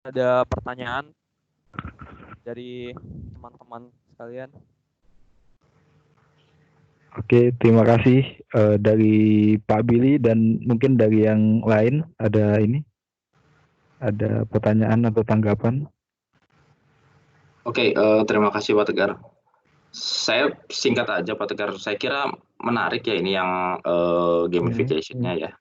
ada pertanyaan dari teman-teman sekalian? Oke, terima kasih dari Pak Billy dan mungkin dari yang lain ada pertanyaan atau tanggapan? Oke, terima kasih Pak Tegar. Saya singkat aja Pak Tegar. Saya kira menarik ya ini yang gamification-nya ya.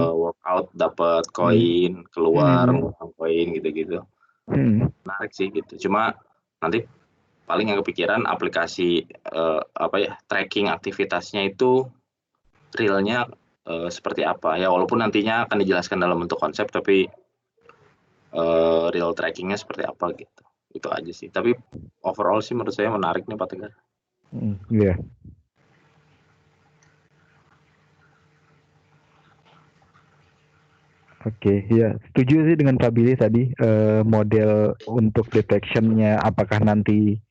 Workout dapat koin, keluar ngutang koin gitu-gitu. Menarik sih gitu. Cuma nanti paling yang kepikiran aplikasi tracking aktivitasnya itu realnya seperti apa ya, walaupun nantinya akan dijelaskan dalam bentuk konsep, tapi real trackingnya seperti apa gitu. Itu aja sih, tapi overall sih menurut saya menarik nih Pak Tegar. Iya. Oke, ya setuju sih dengan Pak Billy tadi, model untuk detection-nya apakah nanti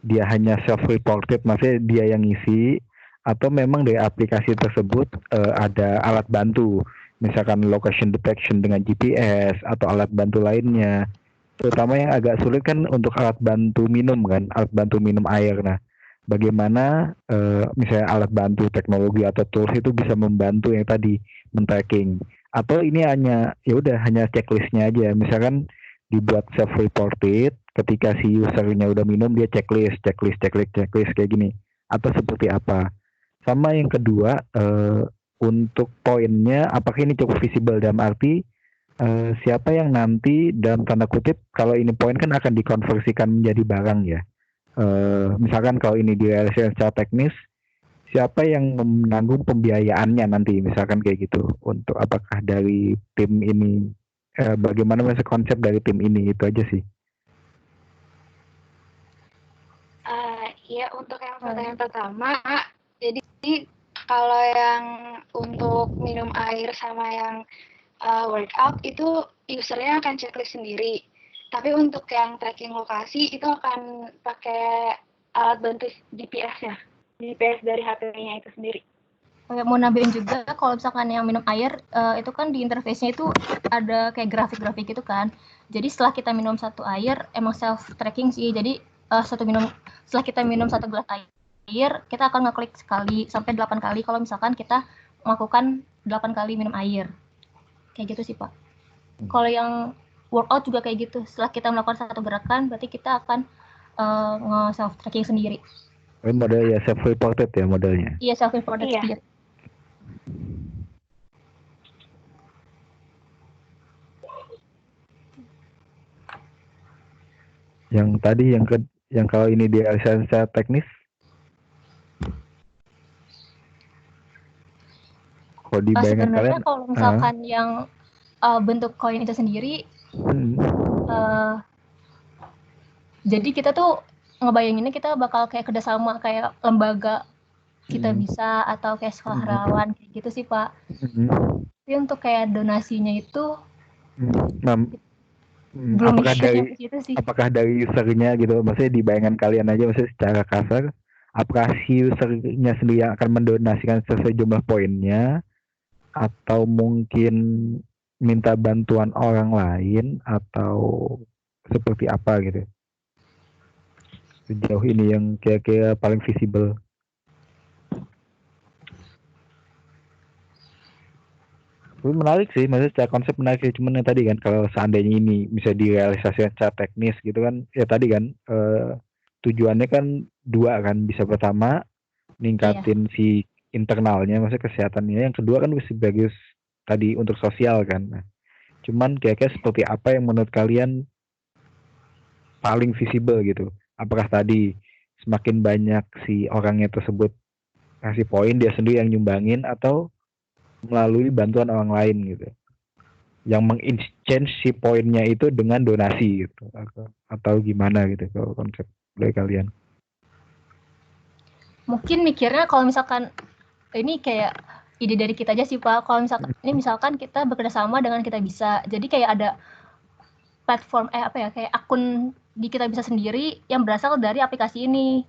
dia hanya self-reported, maksudnya dia yang ngisi, atau memang dari aplikasi tersebut ada alat bantu, misalkan location detection dengan GPS atau alat bantu lainnya. Terutama yang agak sulit kan untuk alat bantu minum kan, alat bantu minum air. Nah, bagaimana misalnya alat bantu teknologi atau tools itu bisa membantu yang tadi men-tracking, atau ini hanya ya udah hanya checklistnya aja, misalkan dibuat self reported ketika si usernya udah minum dia checklist kayak gini, atau seperti apa. Sama yang kedua, untuk poinnya apakah ini cukup visible dalam arti siapa yang nanti dalam tanda kutip, kalau ini poin kan akan dikonversikan menjadi barang ya. Misalkan kalau ini direalisasikan secara teknis, siapa yang menanggung pembiayaannya nanti, misalkan kayak gitu. Untuk apakah dari tim ini, bagaimana masa konsep dari tim ini, itu aja sih. Ya, untuk yang pertanyaan pertama, jadi kalau yang untuk minum air sama yang workout itu usernya akan checklist sendiri. Tapi untuk yang tracking lokasi itu akan pakai alat bantu GPS-nya. GPS dari HP-nya itu sendiri. Mau nambahin juga, kalau misalkan yang minum air, itu kan di interface-nya itu ada kayak grafik-grafik gitu kan. Jadi setelah kita minum satu air, emang self-tracking sih. Jadi setelah kita minum satu gelas air, kita akan ngeklik sekali sampai 8 kali kalau misalkan kita melakukan 8 kali minum air. Kayak gitu sih Pak. Kalau yang workout juga kayak gitu. Setelah kita melakukan satu gerakan, berarti kita akan nge-self-tracking sendiri. Model ya self-reported ya modelnya? Iya, self-reported sendiri. Yang tadi yang kalau ini direalisasikan secara teknis, kalau dibayangkan sebenarnya kalian, kalau misalkan yang bentuk koin itu sendiri, jadi kita tuh ngebayanginnya kita bakal kayak kerjasama kayak lembaga kita bisa, atau kayak sekolah relawan kayak gitu sih Pak. Tapi untuk kayak donasinya itu belum mikirnya ke situ sih. Apakah dari usernya gitu, maksudnya di bayangan kalian aja, maksudnya secara kasar, apakah si usernya sendiri yang akan mendonasikan sesuai jumlah poinnya, atau mungkin minta bantuan orang lain, atau seperti apa gitu? Sejauh ini yang kira-kira paling visible. Itu menarik sih, maksudnya secara konsep menarik sih. Cuman yang tadi kan, kalau seandainya ini bisa direalisasikan secara teknis gitu kan, ya tadi kan tujuannya kan dua kan, bisa pertama ningkatin si internalnya, maksudnya kesehatannya, yang kedua kan sebagai tadi untuk sosial kan. Nah, cuman kira-kira seperti apa yang menurut kalian paling visible gitu? Apakah tadi semakin banyak si orangnya tersebut kasih poin, dia sendiri yang nyumbangin, atau melalui bantuan orang lain gitu, yang meng-exchange si poinnya itu dengan donasi gitu, atau gimana gitu kalau konsep dari kalian? Mungkin mikirnya kalau misalkan ini kayak ide dari kita aja sih Pak. Kalau misalkan kita bekerja sama dengan Kita Bisa, jadi kayak ada platform kayak akun di Kita Bisa sendiri yang berasal dari aplikasi ini.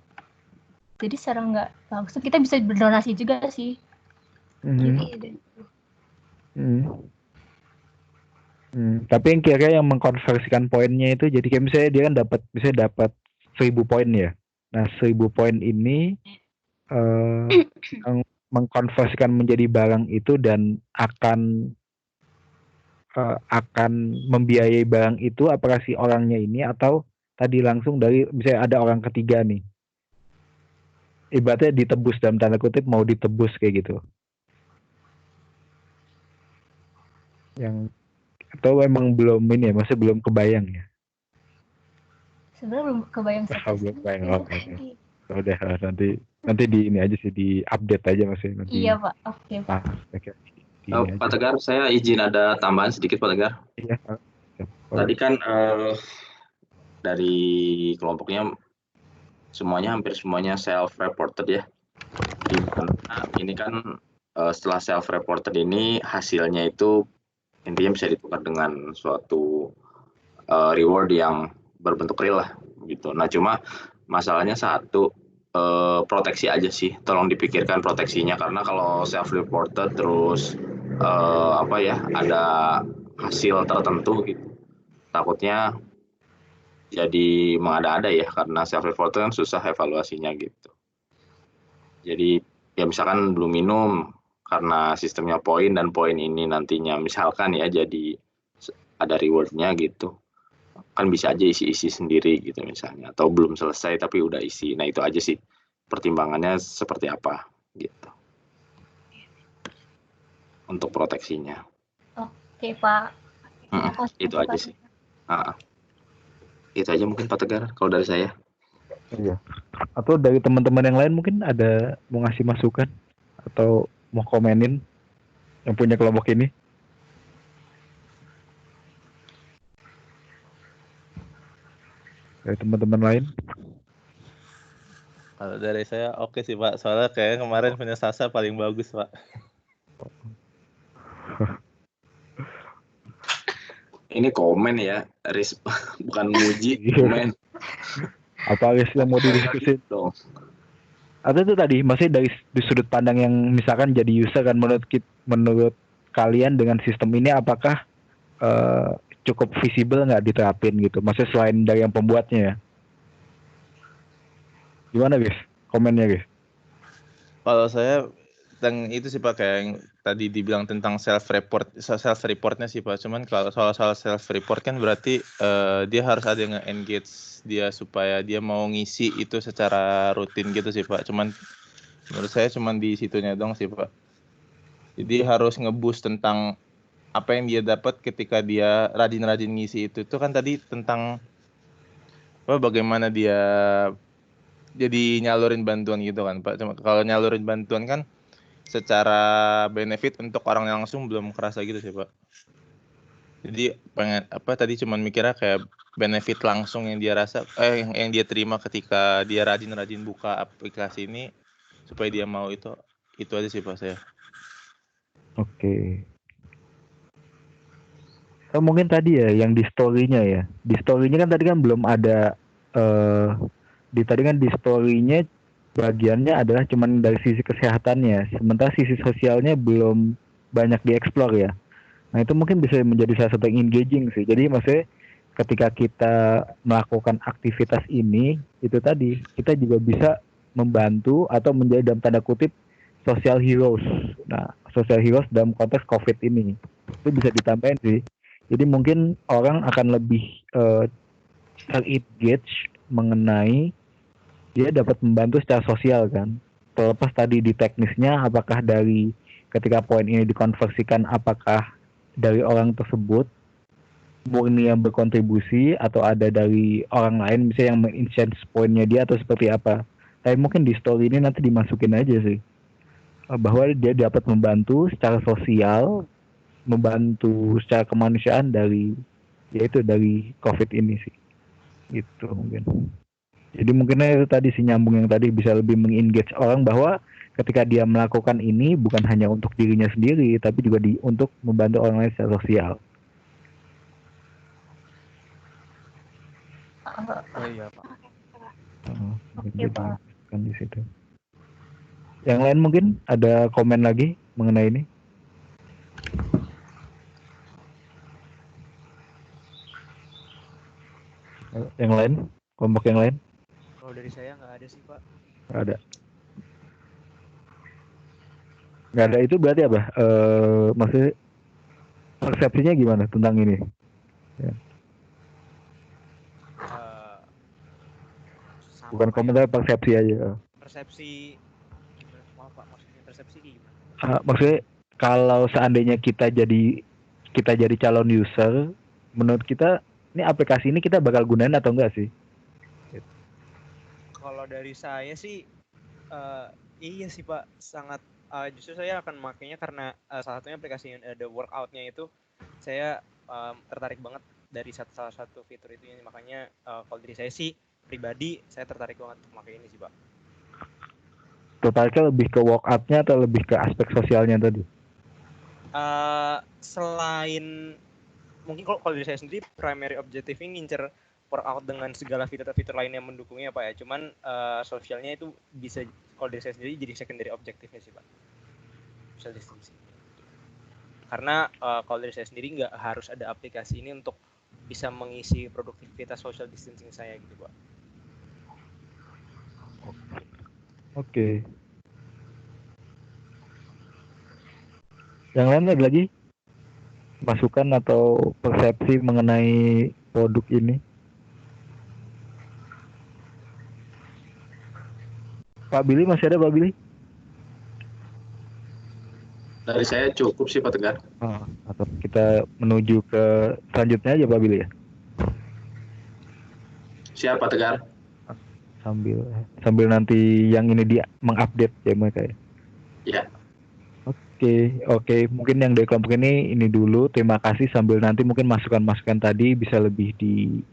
Jadi secara nggak langsung kita bisa berdonasi juga sih. Tapi yang kira-kira yang mengkonversikan poinnya itu, jadi kayak misalnya dia kan dapat 1000 poin ya. Nah 1000 poin ini yang mengkonversikan menjadi barang itu dan akan membiayai barang itu apakah si orangnya ini atau tadi langsung dari misalnya ada orang ketiga nih, ibaratnya ditebus dalam tanda kutip, mau ditebus kayak gitu. Yang atau emang belum ini ya, maksudnya belum kebayang ya? Sebenarnya belum kebayang Belum sih. kebayang. Oke. Udah nanti di ini aja sih, di update aja maksudnya nanti. Iya Pak, oke Pak. Oke. Pak Tegar, saya izin ada tambahan sedikit Pak Tegar. Iya. Tadi kan dari kelompoknya hampir semuanya self-reported ya. Nah, ini kan setelah self-reported ini hasilnya itu intinya bisa ditukar dengan suatu reward yang berbentuk real lah gitu. Nah cuma masalahnya satu, proteksi aja sih, tolong dipikirkan proteksinya, karena kalau self-reported terus ada hasil tertentu gitu, takutnya jadi mengada-ada ya, karena self-reported kan susah evaluasinya gitu. Jadi ya misalkan belum minum karena sistemnya poin, dan poin ini nantinya misalkan ya jadi ada rewardnya gitu, kan bisa aja isi-isi sendiri gitu misalnya, atau belum selesai tapi udah isi. Nah itu aja sih pertimbangannya seperti apa gitu untuk proteksinya. Oke Pak. Itu aja sih. Itu aja mungkin Pak Tegar kalau dari saya. Iya. Atau dari teman-teman yang lain mungkin ada mau ngasih masukan atau mau komenin yang punya kelompok ini? Dari teman-teman lain? Kalau dari saya oke sih Pak, soalnya kayaknya kemarin punya Sasa paling bagus Pak. Ini komen ya, Riz, bukan muji, komen. Apa Riz yang mau didiskusin? Atau itu tadi, maksudnya dari sudut pandang yang misalkan jadi user kan, menurut kalian dengan sistem ini apakah cukup visible nggak diterapin gitu? Maksudnya selain dari yang pembuatnya ya? Gimana guys? Komennya guys? Kalau saya tentang itu sih Pak, kayak yang tadi dibilang tentang self-reportnya sih Pak. Cuman kalau soal self-report kan berarti dia harus ada yang engage dia supaya dia mau ngisi itu secara rutin gitu sih Pak. Cuman menurut saya cuman di situnya dong sih Pak. Jadi harus nge-boost tentang apa yang dia dapat ketika dia rajin-rajin ngisi itu. Itu kan tadi tentang bagaimana dia jadi nyalurin bantuan gitu kan Pak. Cuma kalau nyalurin bantuan kan secara benefit untuk orang yang langsung belum kerasa gitu sih Pak. Jadi pengen tadi cuman mikirnya kayak benefit langsung yang dia rasa yang dia terima ketika dia rajin-rajin buka aplikasi ini supaya dia mau itu aja sih Pak saya. Oke. Mungkin tadi ya yang di story-nya ya. Di story-nya kan tadi kan belum ada tadi kan di story-nya bagiannya adalah cuman dari sisi kesehatannya, sementara sisi sosialnya belum banyak dieksplor ya. Nah itu mungkin bisa menjadi salah satu yang engaging sih. Jadi maksudnya ketika kita melakukan aktivitas ini, itu tadi kita juga bisa membantu atau menjadi dalam tanda kutip social heroes. Nah social heroes dalam konteks COVID ini itu bisa ditambahin sih. Jadi mungkin orang akan lebih engage mengenai dia dapat membantu secara sosial kan. Terlepas tadi di teknisnya, apakah dari ketika poin ini dikonversikan, apakah dari orang tersebut murni yang berkontribusi atau ada dari orang lain misalnya yang menginstance poinnya dia atau seperti apa. Tapi mungkin di story ini nanti dimasukin aja sih bahwa dia dapat membantu secara sosial, membantu secara kemanusiaan dari COVID ini sih. Gitu mungkin. Jadi mungkinnya itu tadi si nyambung yang tadi bisa lebih mengengage orang bahwa ketika dia melakukan ini bukan hanya untuk dirinya sendiri tapi juga untuk membantu orang lain secara sosial. Oh iya Pak. Oke Pak. Kan di situ. Yang lain mungkin ada komen lagi mengenai ini? Yang lain? Kelompok yang lain? Kalau dari saya nggak ada sih Pak. Nggak ada. Nggak ada itu berarti apa? Maksudnya persepsinya gimana tentang ini? Ya. Bukan Sama komentar, ya. persepsi aja. Persepsi gimana? Maaf Pak, maksudnya persepsi gimana? Maksudnya kalau seandainya kita jadi calon user, menurut kita ini aplikasi ini kita bakal gunain atau enggak sih? Kalau dari saya sih iya sih Pak, sangat justru saya akan makainya karena salah satunya aplikasi yang ada workout-nya itu saya tertarik banget dari salah satu fitur itu, makanya kalau dari saya sih pribadi saya tertarik banget untuk pakai ini sih Pak. Tertariknya lebih ke workout-nya atau lebih ke aspek sosialnya tadi? Selain mungkin kalau dari saya sendiri primary objective-nya ngincer workout dengan segala fitur-fitur lain yang mendukungnya Pak ya. Cuman sosialnya itu bisa kalau dari saya sendiri jadi secondary objektifnya sih Pak. Social distancing. Karena kalau dari saya sendiri nggak harus ada aplikasi ini untuk bisa mengisi produktivitas social distancing saya gitu Pak. Oke. Yang lain ada lagi? Masukan atau persepsi mengenai produk ini? Pak Billy masih ada Pak Billy? Dari saya cukup sih Pak Tegar. Atau kita menuju ke selanjutnya aja Pak Billy ya? Siap Pak Tegar. Sambil nanti yang ini dia mengupdate ya mereka ya. Ya. Oke, mungkin yang dari kelompok ini dulu. Terima kasih, sambil nanti mungkin masukan-masukan tadi bisa lebih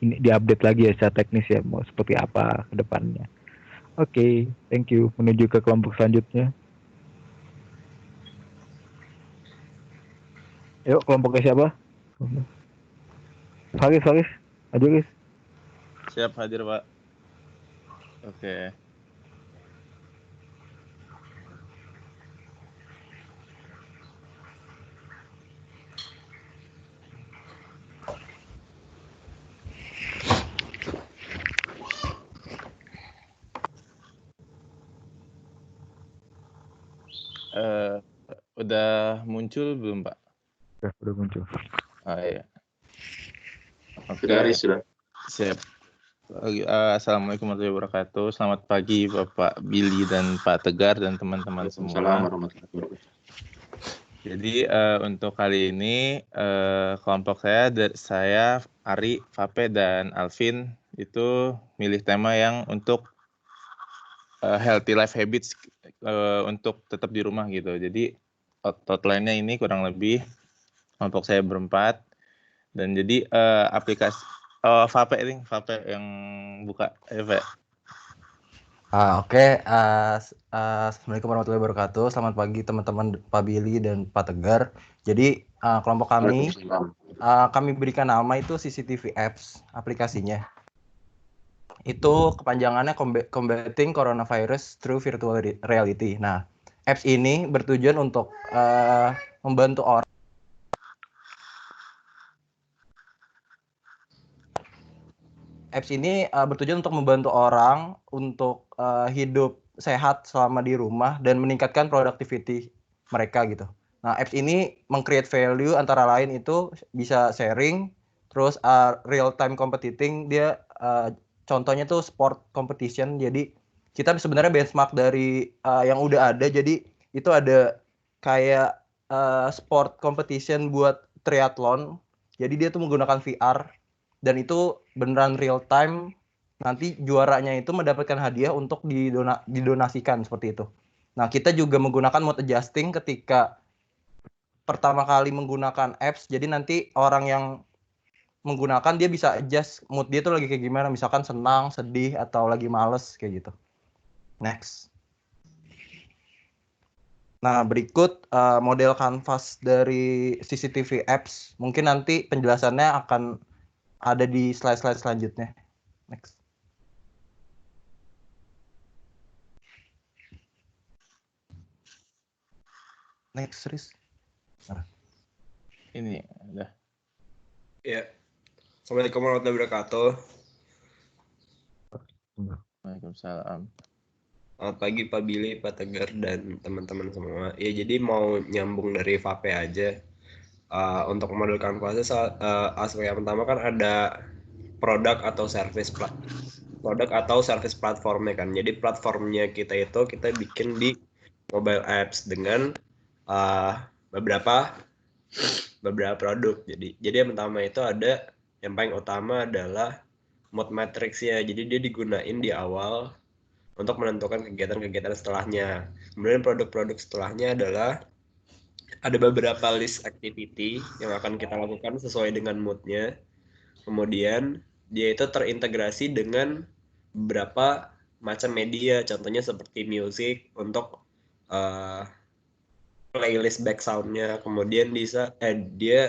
diupdate lagi ya secara teknis ya, mau seperti apa ke depannya. Oke, thank you. Menuju ke kelompok selanjutnya. Yuk, kelompoknya siapa? Faris, aja guys. Siap hadir Pak. Oke. Udah muncul belum Pak? Udah muncul. Oh iya. Oke. Sudah. Siap. Assalamualaikum warahmatullahi wabarakatuh. Selamat pagi Bapak Billy dan Pak Tegar dan teman-teman semua. Waalaikumsalam warahmatullahi wabarakatuh. Jadi untuk kali ini kelompok saya Ari, Vape dan Alvin itu milih tema yang untuk healthy life habits untuk tetap di rumah gitu. Jadi outline-nya ini kurang lebih kelompok saya berempat, dan jadi aplikasi Vape yang buka Vape. Oke. Assalamualaikum warahmatullahi wabarakatuh. Selamat pagi teman-teman Pak Billy dan Pak Tegar. Jadi kelompok kami berikan nama itu CCTV Apps aplikasinya. Itu kepanjangannya Combating Coronavirus Through Virtual Reality. Nah, apps ini bertujuan untuk membantu orang. Apps ini bertujuan untuk membantu orang untuk hidup sehat selama di rumah dan meningkatkan productivity mereka gitu. Nah, apps ini meng-create value antara lain itu bisa sharing, terus real time competing, dia contohnya tuh sport competition. Jadi kita sebenarnya benchmark dari yang udah ada. Jadi itu ada kayak sport competition buat triathlon. Jadi dia tuh menggunakan VR dan itu beneran real time. Nanti juaranya itu mendapatkan hadiah untuk didonasikan seperti itu. Nah, kita juga menggunakan mode adjusting ketika pertama kali menggunakan apps. Jadi nanti orang yang menggunakan dia bisa adjust mood dia tuh lagi kayak gimana, misalkan senang, sedih, atau lagi males kayak gitu. Next. Nah, berikut model canvas dari CCTV apps. Mungkin nanti penjelasannya akan ada di slide-slide selanjutnya. Next. Next, Riz. Ini udah. Ya. Assalamualaikum warahmatullahi wabarakatuh. Waalaikumsalam. Selamat pagi Pak Billy, Pak Tegar, dan teman-teman semua. Ya, jadi mau nyambung dari Vape aja. Untuk model kanvasnya, aspek yang pertama kan ada produk atau service platformnya kan. Jadi platformnya kita itu kita bikin di mobile apps dengan beberapa produk. Jadi yang pertama itu ada, yang paling utama adalah mood matrix ya. Jadi dia digunain di awal untuk menentukan kegiatan-kegiatan setelahnya. Kemudian produk-produk setelahnya adalah ada beberapa list activity yang akan kita lakukan sesuai dengan moodnya. Kemudian dia itu terintegrasi dengan beberapa macam media, contohnya seperti music untuk playlist background-nya. Kemudian dia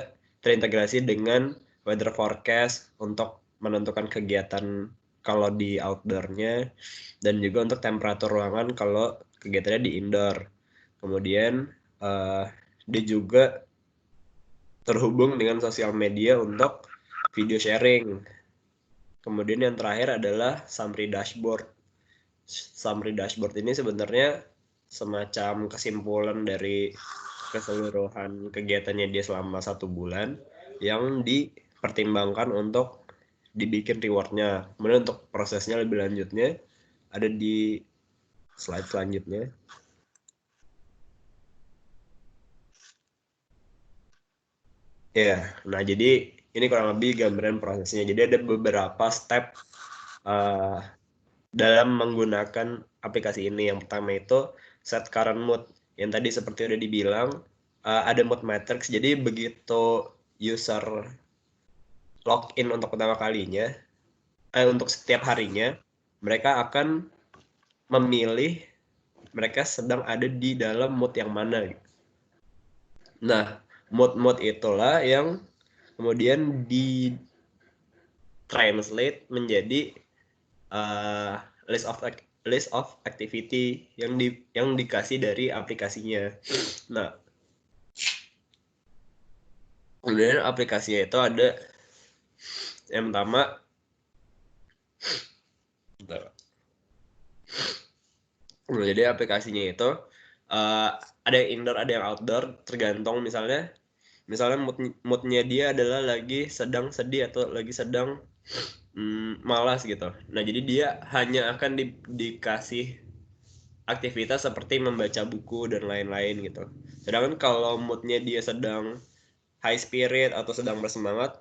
terintegrasi dengan weather forecast untuk menentukan kegiatan kalau di outdoor-nya, dan juga untuk temperatur ruangan kalau kegiatannya di indoor. Kemudian dia juga terhubung dengan sosial media untuk video sharing. Kemudian yang terakhir adalah summary dashboard. Summary dashboard ini sebenarnya semacam kesimpulan dari keseluruhan kegiatannya dia selama 1 bulan yang dipertimbangkan untuk dibikin rewardnya. Kemudian untuk prosesnya lebih lanjutnya ada di slide selanjutnya. Ya, nah jadi ini kurang lebih gambaran prosesnya. Jadi ada beberapa step dalam menggunakan aplikasi ini. Yang pertama itu set current mood. Yang tadi seperti udah dibilang, ada mood matrix. Jadi begitu user login untuk pertama kalinya, untuk setiap harinya, mereka akan memilih mereka sedang ada di dalam mood yang mana. Nah, mood itulah yang kemudian di translate menjadi list of activity yang dikasih dari aplikasinya. Nah, kemudian aplikasinya itu ada yang pertama, jadi aplikasinya itu ada yang indoor, ada yang outdoor, tergantung misalnya moodnya dia adalah lagi sedang sedih atau lagi sedang malas gitu. Nah, jadi dia hanya akan dikasih aktivitas seperti membaca buku dan lain-lain gitu. Sedangkan kalau moodnya dia sedang high spirit atau sedang bersemangat,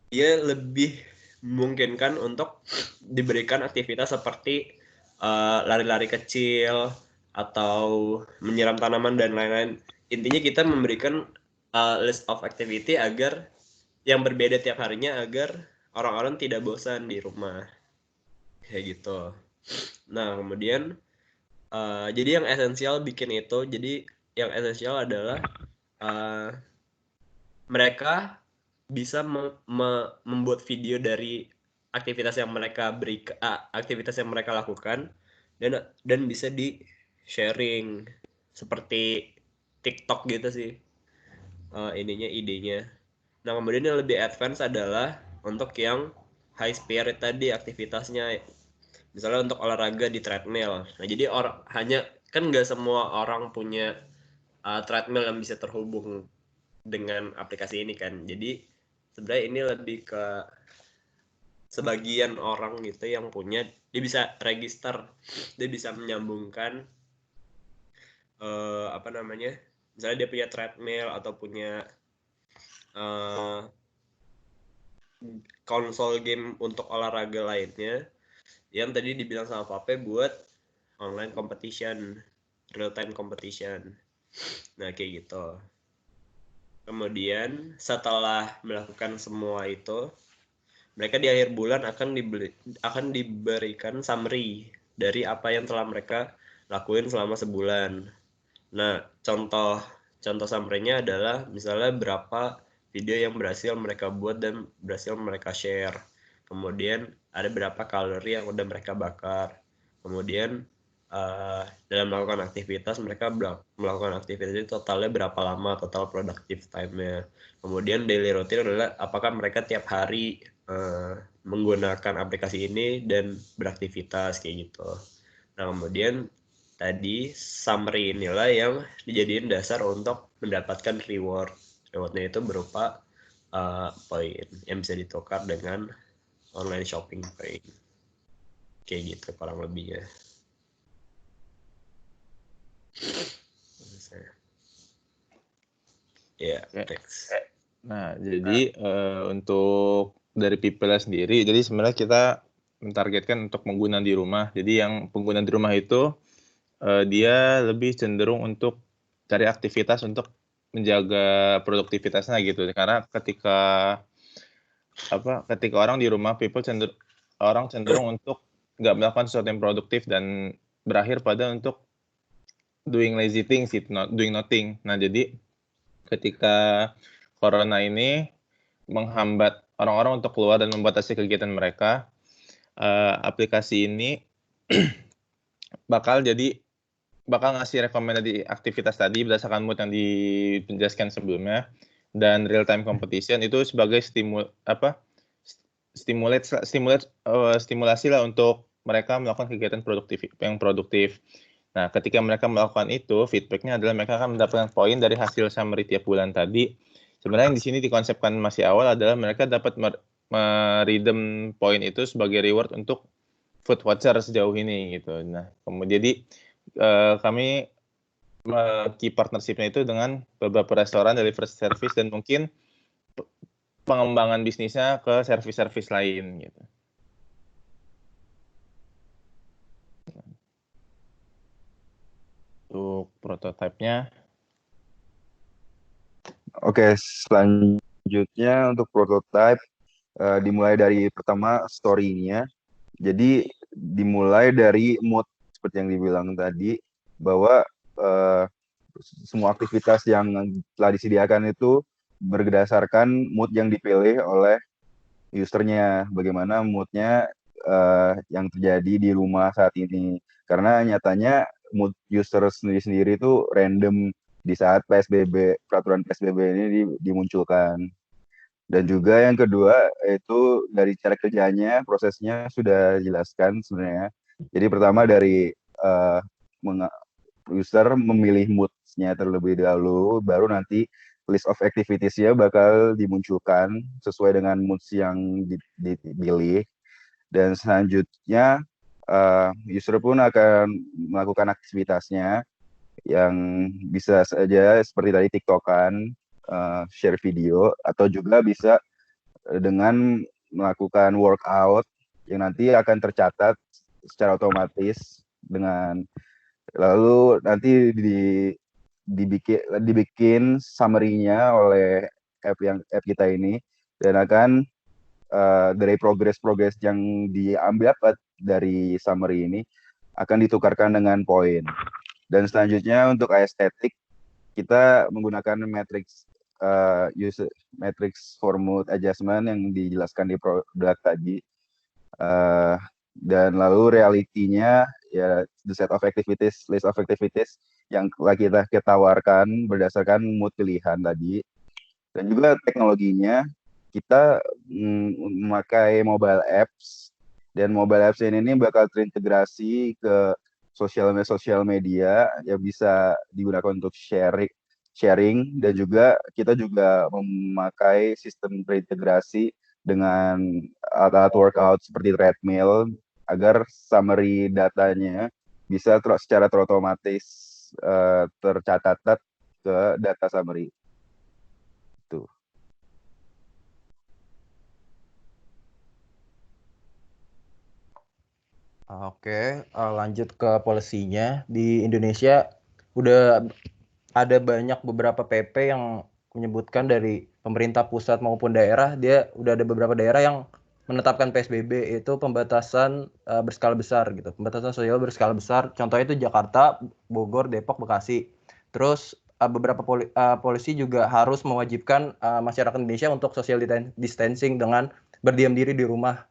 dia lebih memungkinkan untuk diberikan aktivitas seperti lari-lari kecil atau menyiram tanaman dan lain-lain. Intinya kita memberikan list of activity agar yang berbeda tiap harinya agar orang-orang tidak bosan di rumah. Kayak gitu. Nah, kemudian jadi yang esensial bikin itu, jadi yang esensial adalah mereka bisa membuat video dari aktivitas yang mereka lakukan dan bisa di sharing seperti TikTok gitu sih idenya. Nah, kemudian yang lebih advance adalah untuk yang high spirit tadi aktivitasnya, misalnya untuk olahraga di treadmill. Nah, jadi kan nggak semua orang punya treadmill yang bisa terhubung dengan aplikasi ini kan. Jadi sebenarnya ini lebih ke sebagian orang gitu yang punya, dia bisa register, dia bisa menyambungkan misalnya dia punya treadmill atau punya konsol game untuk olahraga lainnya yang tadi dibilang sama Pape buat online competition, real time competition. Nah, kayak gitu. Kemudian setelah melakukan semua itu, mereka di akhir bulan akan diberikan summary dari apa yang telah mereka lakuin selama sebulan. Nah, contoh summary-nya adalah misalnya berapa video yang berhasil mereka buat dan berhasil mereka share. Kemudian ada berapa kalori yang udah mereka bakar. Kemudian dalam melakukan aktivitas, mereka melakukan aktivitas itu totalnya berapa lama, total productive time-nya. Kemudian daily routine adalah apakah mereka tiap hari menggunakan aplikasi ini dan beraktivitas kayak gitu. Nah, kemudian tadi summary inilah yang dijadiin dasar untuk mendapatkan reward. Rewardnya itu berupa poin yang bisa ditukar dengan online shopping point. Kayak gitu kurang lebihnya. Ya, thanks. Nah, jadi untuk dari people sendiri, jadi sebenarnya kita mentargetkan untuk pengguna di rumah. Jadi yang pengguna di rumah itu dia lebih cenderung untuk cari aktivitas untuk menjaga produktivitasnya gitu. Karena ketika orang di rumah, orang cenderung untuk nggak melakukan sesuatu yang produktif dan berakhir pada untuk doing lazy things, doing nothing. Nah, jadi ketika corona ini menghambat orang-orang untuk keluar dan membatasi kegiatan mereka, aplikasi ini bakal ngasih rekomendasi aktivitas tadi berdasarkan mood yang dijelaskan sebelumnya, dan real time competition itu sebagai stimulasi lah untuk mereka melakukan kegiatan produktif. Nah, ketika mereka melakukan itu, feedbacknya adalah mereka akan mendapatkan poin dari hasil summary tiap bulan tadi. Sebenarnya yang di sini dikonsepkan masih awal adalah mereka dapat meredeem poin itu sebagai reward untuk food voucher sejauh ini gitu. Nah, kemudian kami key partnership-nya itu dengan beberapa restoran, delivery service, dan mungkin pengembangan bisnisnya ke service-service lain gitu. Untuk prototipenya. Oke, selanjutnya untuk prototype dimulai dari pertama story-nya. Jadi dimulai dari mood seperti yang dibilang tadi, bahwa semua aktivitas yang telah disediakan itu berdasarkan mood yang dipilih oleh usernya, bagaimana moodnya yang terjadi di rumah saat ini. Karena nyatanya mood user sendiri-sendiri itu random di saat peraturan PSBB ini dimunculkan. Dan juga yang kedua itu dari cara kerjanya, prosesnya sudah jelaskan sebenarnya. Jadi pertama dari user memilih mood-nya terlebih dahulu, baru nanti list of activities-nya bakal dimunculkan sesuai dengan moods yang dipilih. Dan selanjutnya user pun akan melakukan aktivitasnya yang bisa saja seperti tadi TikTokan, share video, atau juga bisa dengan melakukan workout yang nanti akan tercatat secara otomatis dengan lalu nanti dibikin summary-nya oleh app kita ini, dan akan dari progres yang diambil dari summary ini akan ditukarkan dengan poin. Dan selanjutnya untuk aesthetic kita menggunakan matrix for mood adjustment yang dijelaskan di produk tadi, dan lalu realitinya ya the set of activities, list of activities yang kita tawarkan berdasarkan mood pilihan tadi. Dan juga teknologinya kita memakai mobile apps, dan mobile apps ini bakal terintegrasi ke sosial media yang bisa digunakan untuk sharing, dan juga kita juga memakai sistem terintegrasi dengan alat workout seperti treadmill agar summary datanya bisa secara terotomatis tercatat ke data summary. Itu. Oke, lanjut ke polisinya. Di Indonesia udah ada beberapa PP yang menyebutkan dari pemerintah pusat maupun daerah, dia udah ada beberapa daerah yang menetapkan PSBB itu pembatasan berskala besar gitu, pembatasan sosial berskala besar. Contohnya itu Jakarta, Bogor, Depok, Bekasi. Terus beberapa polisi juga harus mewajibkan masyarakat Indonesia untuk social distancing dengan berdiam diri di rumah,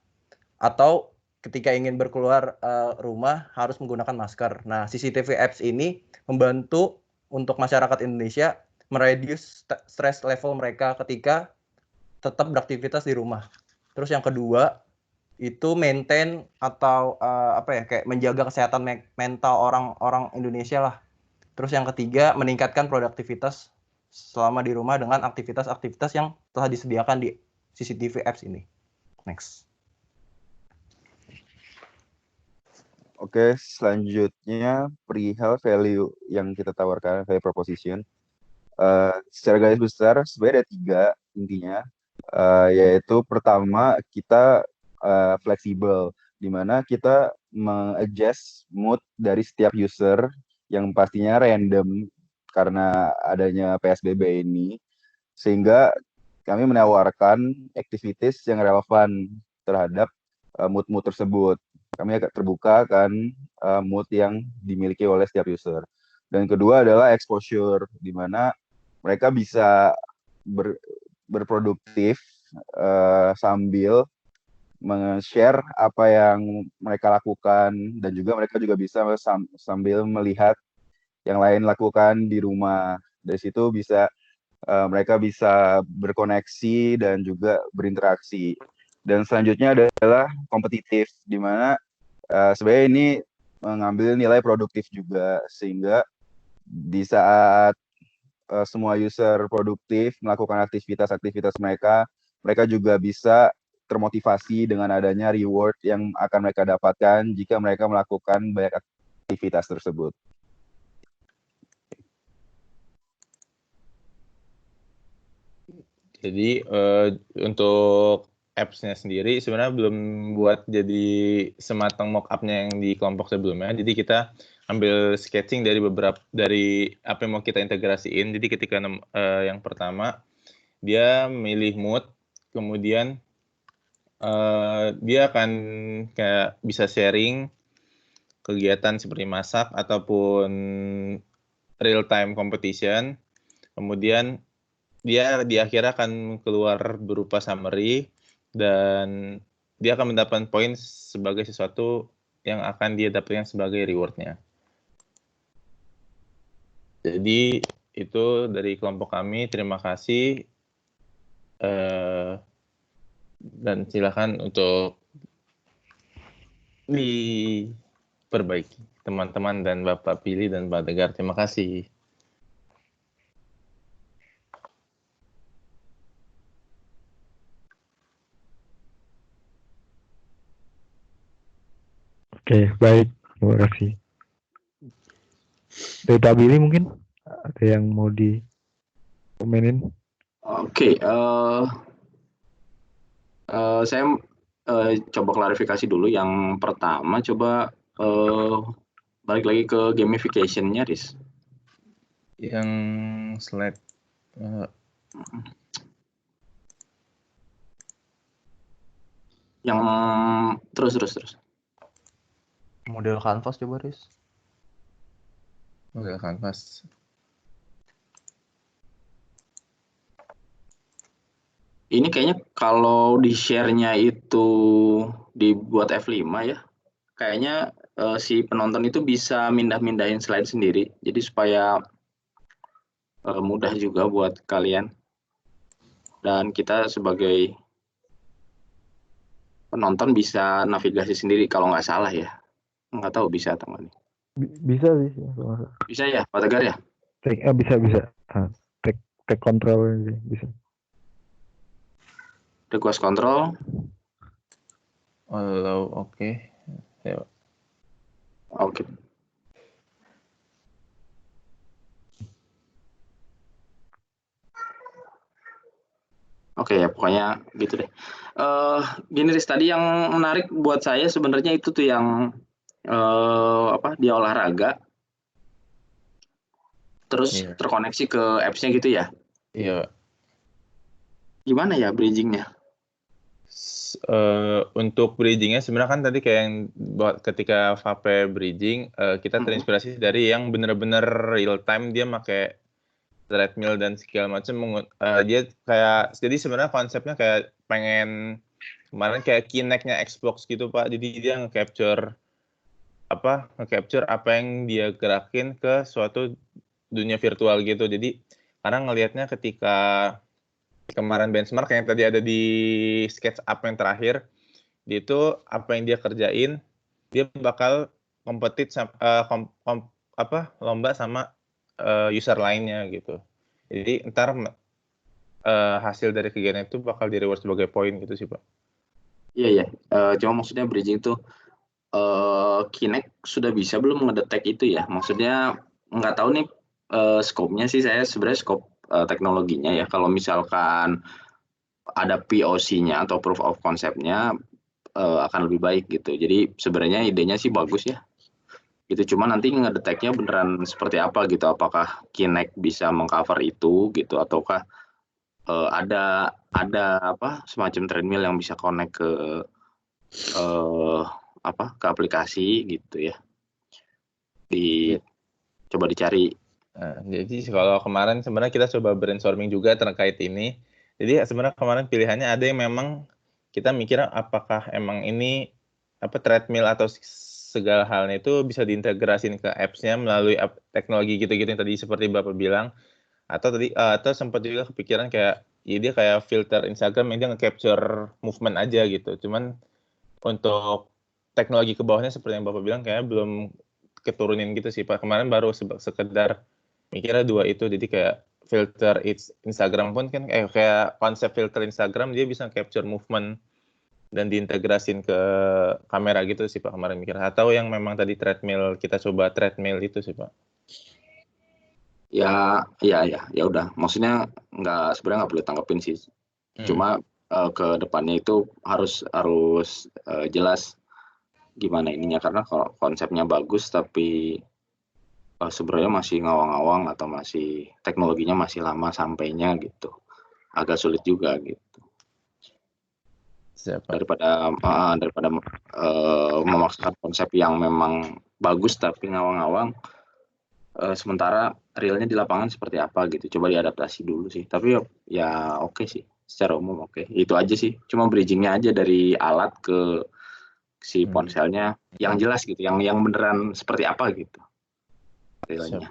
atau ketika ingin berkeluar rumah harus menggunakan masker. Nah, CCTV apps ini membantu untuk masyarakat Indonesia mereduce stress level mereka ketika tetap beraktivitas di rumah. Terus yang kedua, itu maintain atau kayak menjaga kesehatan mental orang-orang Indonesia lah. Terus yang ketiga, meningkatkan produktivitas selama di rumah dengan aktivitas-aktivitas yang telah disediakan di CCTV apps ini. Next. Oke, selanjutnya perihal value yang kita tawarkan, value proposition. Secara garis besar sebenarnya ada 3 intinya, yaitu pertama kita fleksibel, di mana kita mengadjust mood dari setiap user yang pastinya random karena adanya PSBB ini, sehingga kami menawarkan activities yang relevan terhadap mood-mood tersebut. Kami agak terbuka kan mood yang dimiliki oleh setiap user. Dan kedua adalah exposure, di mana mereka bisa berproduktif sambil share apa yang mereka lakukan, dan juga mereka juga bisa sambil melihat yang lain lakukan di rumah. Dari situ bisa mereka bisa berkoneksi dan juga berinteraksi. Dan selanjutnya adalah kompetitif, di mana sebenarnya ini mengambil nilai produktif juga, sehingga di saat semua user produktif melakukan aktivitas-aktivitas mereka juga bisa termotivasi dengan adanya reward yang akan mereka dapatkan jika mereka melakukan banyak aktivitas tersebut. Jadi untuk apps-nya sendiri sebenarnya belum buat jadi sematang mock-up-nya yang di kelompok sebelumnya. Jadi kita ambil sketching dari apa yang mau kita integrasiin. Jadi ketika yang pertama dia milih mood, kemudian dia akan kayak bisa sharing kegiatan seperti masak ataupun real time competition. Kemudian dia di akhir akan keluar berupa summary, dan dia akan mendapatkan poin sebagai sesuatu yang akan dia dapatkan sebagai rewardnya. Jadi itu dari kelompok kami. Terima kasih dan silakan untuk diperbaiki teman-teman dan Bapak Pilih dan Pak Tegar. Terima kasih. Oke, baik. Terima kasih. Dari Pak Billy mungkin ada yang mau dikomenin? Oke, saya coba klarifikasi dulu. Yang pertama, coba balik lagi ke gamification-nya, Riz. Yang slide yang terus. Model kanvas coba, Riz. model kanvas. Ini kayaknya kalau di share-nya itu dibuat F5 ya, kayaknya si penonton itu bisa mindahin slide sendiri, jadi supaya mudah juga buat kalian. Dan kita sebagai penonton bisa navigasi sendiri kalau nggak salah ya. Nggak tahu bisa atau nggak nih. Bisa sih. Bisa ya, Pak Tegar ya? Bisa. Take control bisa. Request control. Oke. Oke. Oke ya, pokoknya gitu deh. Gini Riz, tadi yang menarik buat saya sebenarnya itu tuh yang dia olahraga, terus terkoneksi ke apps-nya gitu ya? Iya. Gimana ya bridging-nya? Untuk bridging-nya sebenarnya kan tadi kayak yang buat ketika Vape bridging, kita terinspirasi dari yang benar-benar real time, dia pakai treadmill dan segala macam. Dia kayak, jadi sebenarnya konsepnya kayak pengen kemarin kayak Kinect-nya Xbox gitu Pak. Jadi dia nge-capture apa yang dia gerakin ke suatu dunia virtual gitu. Jadi karena ngelihatnya ketika kemarin benchmark yang tadi ada di sketch up yang terakhir, Dia itu apa yang dia kerjain, dia bakal lomba sama user lainnya gitu. Jadi ntar hasil dari kegiatan itu bakal di reward sebagai poin gitu sih Pak. Iya. Cuma maksudnya bridging tuh Kinect sudah bisa belum ngedetek itu ya? Maksudnya nggak tahu nih scope-nya sih, saya sebenarnya scope teknologinya ya. Kalau misalkan ada POC-nya atau proof of concept-nya akan lebih baik gitu. Jadi sebenarnya idenya sih bagus ya. Gitu, cuma nanti ngedeteknya beneran seperti apa gitu. Apakah Kinect bisa mengcover itu gitu, ataukah ada apa semacam treadmill yang bisa connect ke ke aplikasi gitu ya. Coba dicari. Jadi kalau kemarin sebenarnya kita coba brainstorming juga terkait ini. Jadi sebenarnya kemarin pilihannya ada yang memang kita mikir apakah emang ini treadmill atau segala halnya itu bisa diintegrasin ke apps-nya melalui teknologi gitu-gitu yang tadi seperti Bapak bilang, atau sempat juga kepikiran kayak ya dia kayak filter Instagram yang dia nge-capture movement aja gitu. Cuman untuk teknologi ke bawahnya seperti yang Bapak bilang kayaknya belum keturunin gitu sih Pak. Kemarin baru sekedar mikirnya dua itu, jadi kayak filter Instagram pun kan kayak konsep filter Instagram dia bisa capture movement dan diintegrasin ke kamera gitu sih Pak kemarin mikir. Atau yang memang tadi treadmill, kita coba treadmill itu sih Pak. Ya udah. Maksudnya sebenarnya nggak boleh tanggapin sih. Cuma ke depannya itu harus jelas gimana ininya, karena kalau konsepnya bagus tapi sebenarnya masih ngawang-ngawang atau masih teknologinya masih lama sampainya gitu, agak sulit juga gitu. Daripada memaksakan konsep yang memang bagus tapi ngawang-ngawang, sementara realnya di lapangan seperti apa gitu, coba diadaptasi dulu sih. Tapi ya oke sih, secara umum oke. Itu aja sih, cuma bridgingnya aja dari alat ke si ponselnya yang jelas gitu, yang beneran seperti apa gitu realnya.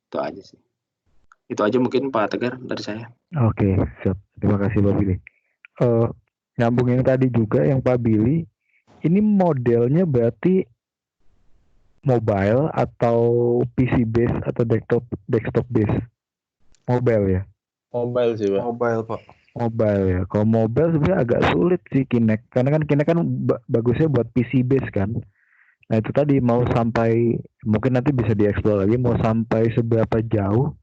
Itu aja sih. Itu aja mungkin Pak Tegar dari saya. Oke, siap. Terima kasih Pak Billy. Nyambungin tadi juga yang Pak Billy, ini modelnya berarti mobile atau PC base atau desktop base? Mobile ya? Mobile sih Pak. Mobile Pak. Mobile ya. Kalau mobile sebenarnya agak sulit sih Kinect, karena kan Kinect kan bagusnya buat PC base kan. Nah itu tadi mau sampai, mungkin nanti bisa dieksplor lagi, mau sampai seberapa jauh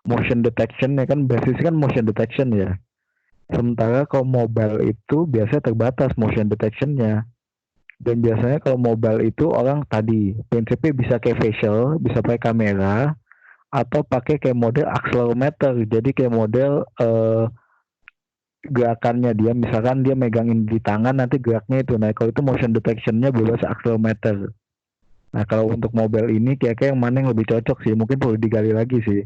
motion detection ya kan, basisnya kan motion detection ya. Sementara kalau mobile itu biasanya terbatas motion detectionnya. Dan biasanya kalau mobile itu orang tadi prinsipnya bisa kayak facial, bisa pakai kamera, atau pakai kayak model accelerometer. Jadi kayak model gerakannya dia, misalkan dia megangin di tangan nanti geraknya itu. Nah kalau itu motion detectionnya bebas accelerometer. Nah kalau untuk mobile ini kira-kira yang mana yang lebih cocok sih, mungkin perlu digali lagi sih.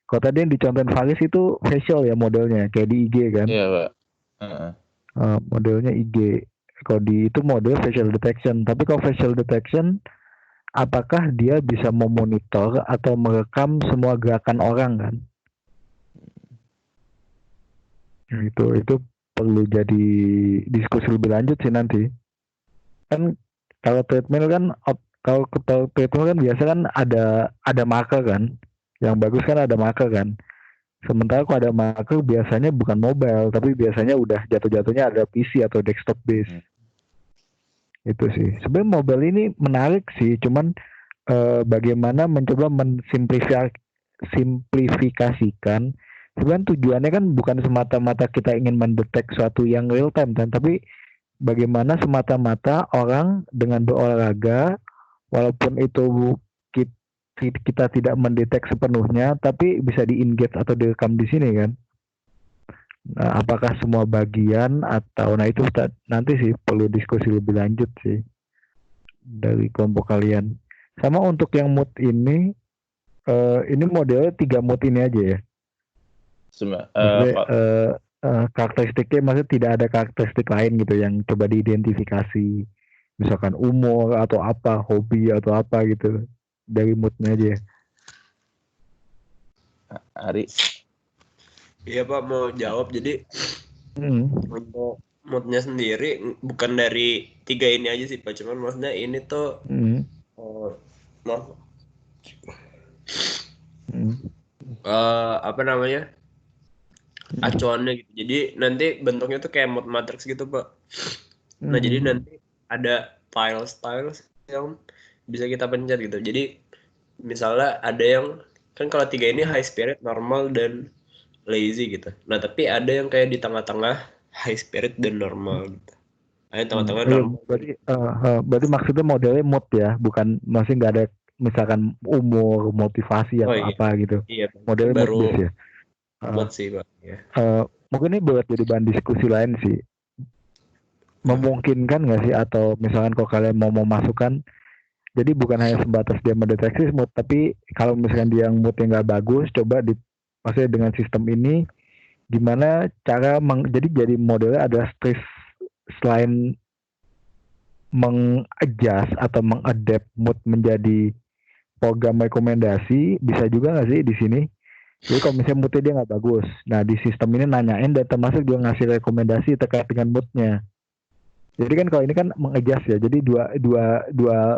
Kalau tadi yang dicontohin Faris itu facial ya modelnya, kayak di IG kan. Iya Pak. Modelnya IG. Kalau di itu model facial detection. Tapi kalau facial detection, apakah dia bisa memonitor atau merekam semua gerakan orang kan? Itu perlu jadi diskusi lebih lanjut sih nanti. Kan kalau treadmill kan biasa kan ada marker kan. Yang bagus kan ada marker kan. Sementara kalau ada marker biasanya bukan mobile, tapi biasanya udah jatuh-jatuhnya ada PC atau desktop base. Itu sih. Sebenarnya mobile ini menarik sih, cuman bagaimana mencoba simplifikasikan. Sebenarnya tujuannya kan bukan semata-mata kita ingin mendetek suatu yang real time kan, tapi bagaimana semata-mata orang dengan berolahraga, walaupun itu kita tidak mendetek sepenuhnya, tapi bisa di-engage atau direkam di sini kan. Nah, apakah semua bagian atau, nah itu nanti sih perlu diskusi lebih lanjut sih dari kelompok kalian. Sama untuk yang mood ini modelnya 3 mood ini aja ya. Karakteristiknya maksudnya tidak ada karakteristik lain gitu yang coba diidentifikasi, misalkan umur atau apa, hobi atau apa gitu, dari moodnya aja. Ari. Iya Pak, mau jawab. Jadi untuk moodnya sendiri bukan dari 3 ini aja sih Pak, cuman maksudnya ini tuh maaf, apa namanya, acuannya gitu. Jadi nanti bentuknya tuh kayak mood matrix gitu Pak. Nah jadi nanti ada tiles yang bisa kita pencet gitu. Jadi misalnya ada yang kan kalau 3 ini high spirit, normal, dan lazy gitu. Nah tapi ada yang kayak di tengah-tengah high spirit dan normal gitu. Ada yang tengah-tengah normal. Berarti maksudnya modelnya mood ya, bukan masih nggak ada misalkan umur, motivasi atau iya. apa gitu. Iya, Modelnya baru mood based ya. buat sih Pak. Ya. Mungkin ini buat jadi bahan diskusi lain sih. Memungkinkan nggak sih, atau misalkan kalau kalian mau masukkan, jadi bukan hanya sebatas dia mendeteksi mood, tapi kalau misalkan dia yang moodnya nggak bagus, coba maksudnya dengan sistem ini gimana cara jadi modelnya ada stress, selain mengadjust atau mengadapt mood menjadi program rekomendasi, bisa juga nggak sih di sini? Jadi kalau misalnya moodnya dia nggak bagus, nah di sistem ini nanyain dan termasuk dia ngasih rekomendasi terkait dengan moodnya. Jadi kan kalau ini kan mengadjust ya, jadi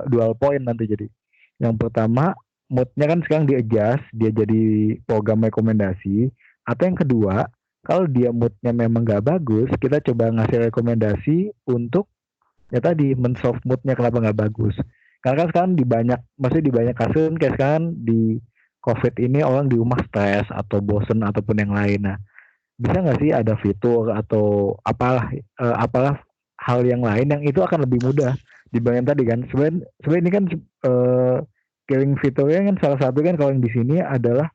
dual point nanti jadi. Yang pertama, moodnya kan sekarang di-adjust, dia jadi program rekomendasi. Atau yang kedua, kalau dia moodnya memang nggak bagus, kita coba ngasih rekomendasi untuk ya tadi men-solve moodnya kenapa nggak bagus. Karena kan sekarang di banyak kasus kayak sekarang di COVID ini orang di rumah stres atau bosen ataupun yang lain. Nah, bisa nggak sih ada fitur atau apalah hal yang lain yang itu akan lebih mudah dibanding tadi kan. Sebenarnya ini kan killing fiturnya kan salah satu kan kalau yang di sini adalah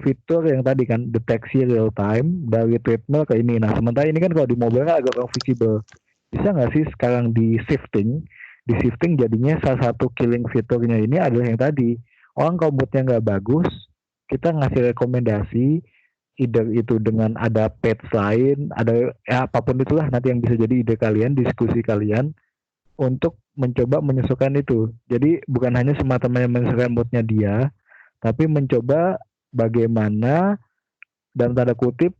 fitur yang tadi kan deteksi real time dari treadmill ke ini. Nah sementara ini kan kalau di mobile kan agak visible. Bisa nggak sih sekarang di shifting jadinya salah satu killing fiturnya ini adalah yang tadi, orang kalau moodnya nggak bagus, kita ngasih rekomendasi either itu dengan ada page lain, ada ya apapun itulah nanti yang bisa jadi ide kalian, diskusi kalian untuk mencoba menyesuaikan itu. Jadi bukan hanya semata-mata menyesuaikan moodnya dia, tapi mencoba bagaimana dalam tanda kutip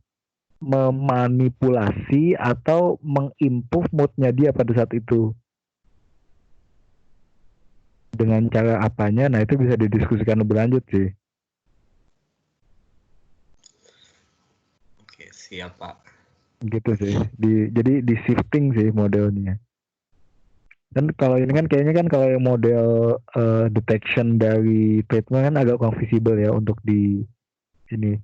memanipulasi atau mengimprove moodnya dia pada saat itu. Dengan cara apanya, nah itu bisa didiskusikan lebih lanjut sih. Siap Pak. Gitu sih. Jadi di shifting sih modelnya. Dan kalau ini kan kayaknya kan kalau yang model detection dari treatment kan agak kurang visible ya untuk di ini.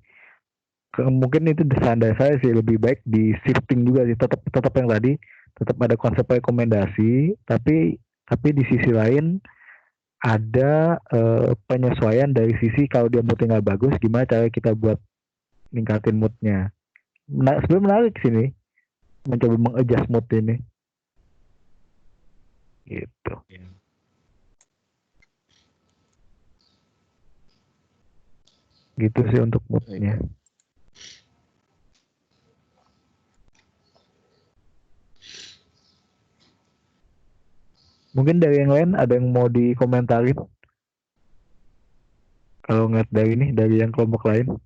Mungkin itu desain saya sih lebih baik di shifting juga sih. Tetap yang tadi, tetap ada konsep rekomendasi, tapi di sisi lain ada penyesuaian dari sisi kalau dia moodnya nggak bagus, gimana cara kita buat ningkatin moodnya. Sebenarnya menarik sini mencoba mengadjust mood ini gitu. Gitu sih untuk moodnya. Mungkin dari yang lain ada yang mau dikomentarin kalau ngeliat dari ini, dari yang kelompok lain.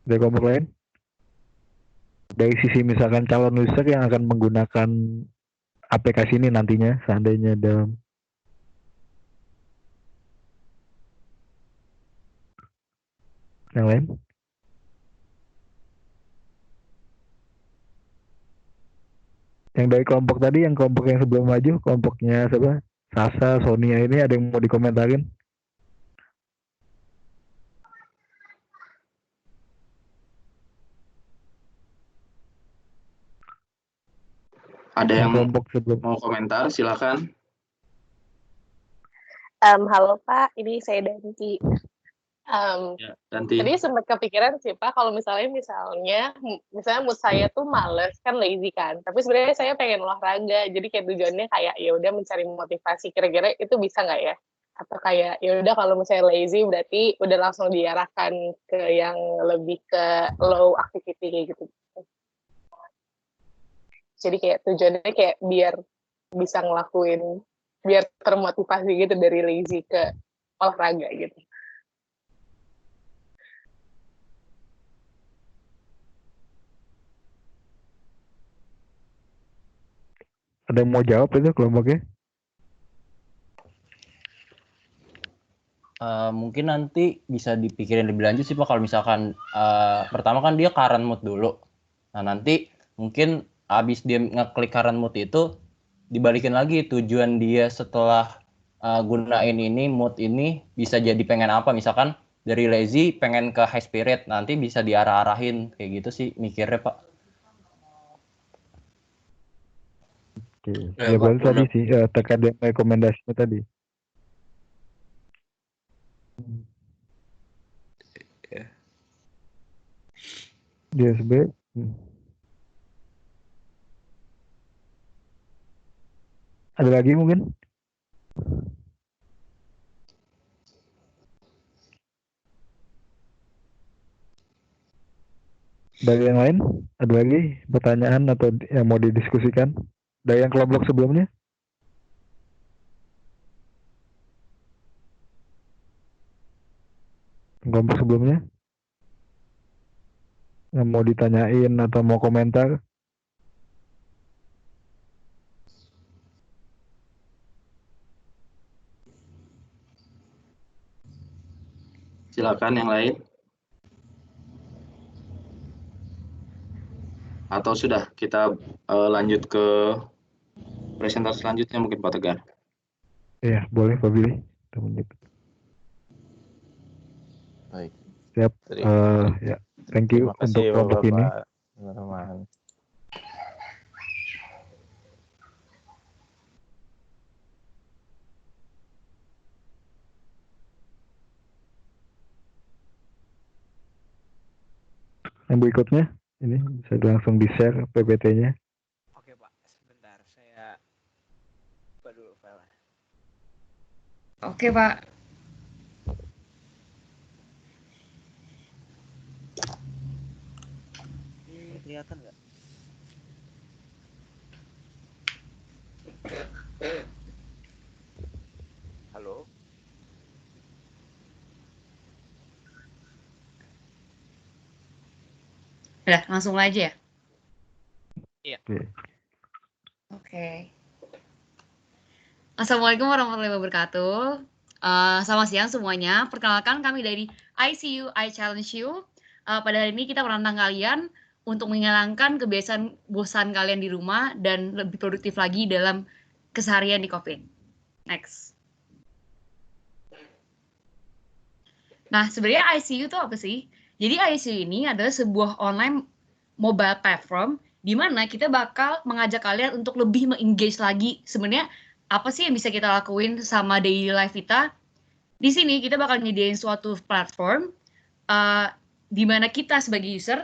Dari kelompok lain, dari sisi misalkan calon user yang akan menggunakan aplikasi ini nantinya seandainya dalam yang lain. Yang dari kelompok tadi, yang kelompok yang sebelum maju, kelompoknya siapa? Sasa, Sonia ini ada yang mau dikomentarin? Ada yang mau komentar, silakan. Halo Pak, ini saya Danti. Danti. Tadi sempat kepikiran sih Pak, kalau misalnya mood saya tuh males, kan lazy kan. Tapi sebenarnya saya pengen olahraga, jadi kayak tujuannya kayak ya udah mencari motivasi. Kira-kira itu bisa nggak ya? Atau kayak ya udah kalau misalnya lazy berarti udah langsung diarahkan ke yang lebih ke low activity kayak gitu. Jadi kayak tujuannya kayak biar bisa ngelakuin, biar termotivasi gitu dari lazy ke olahraga gitu. Ada yang mau jawab itu kelompoknya? Mungkin nanti bisa dipikirin lebih lanjut sih Pak, kalau misalkan pertama kan dia current mode dulu. Nah nanti mungkin abis dia ngeklik current mode itu dibalikin lagi tujuan dia setelah gunain ini mode ini bisa jadi pengen apa, misalkan dari lazy pengen ke high spirit, nanti bisa diarah-arahin kayak gitu sih mikirnya Pak. Oke. Ya baru tadi sih terkait dengan rekomendasinya tadi. DSB. Ada lagi mungkin? Dari yang lain, ada lagi pertanyaan atau yang mau didiskusikan? Dari yang kelompok sebelumnya? Kelompok sebelumnya? Yang mau ditanyain atau mau komentar? Silakan yang lain. Atau sudah kita lanjut ke presentasi selanjutnya mungkin Pak Tegar. Iya, boleh Pak Billy. Baik. Siap. Ya, thank you untuk kelompok ini. Teman-teman. Yang berikutnya, ini bisa langsung di-share PPT-nya. Oke Pak, sebentar saya buka dulu file. Oke Pak. Ini kelihatan nggak? Halo? Udah, langsung aja ya? Iya. Oke. Assalamualaikum warahmatullahi wabarakatuh. Selamat siang semuanya. Perkenalkan kami dari ICU, I Challenge You. Pada hari ini kita menantang kalian untuk menghilangkan kebiasaan bosan kalian di rumah dan lebih produktif lagi dalam keseharian di COVID. Next. Nah, sebenarnya ICU itu apa sih? Jadi ICU ini adalah sebuah online mobile platform di mana kita bakal mengajak kalian untuk lebih meng-engage lagi sebenarnya apa sih yang bisa kita lakuin sama daily life kita. Di sini kita bakal nyediain suatu platform di mana kita sebagai user,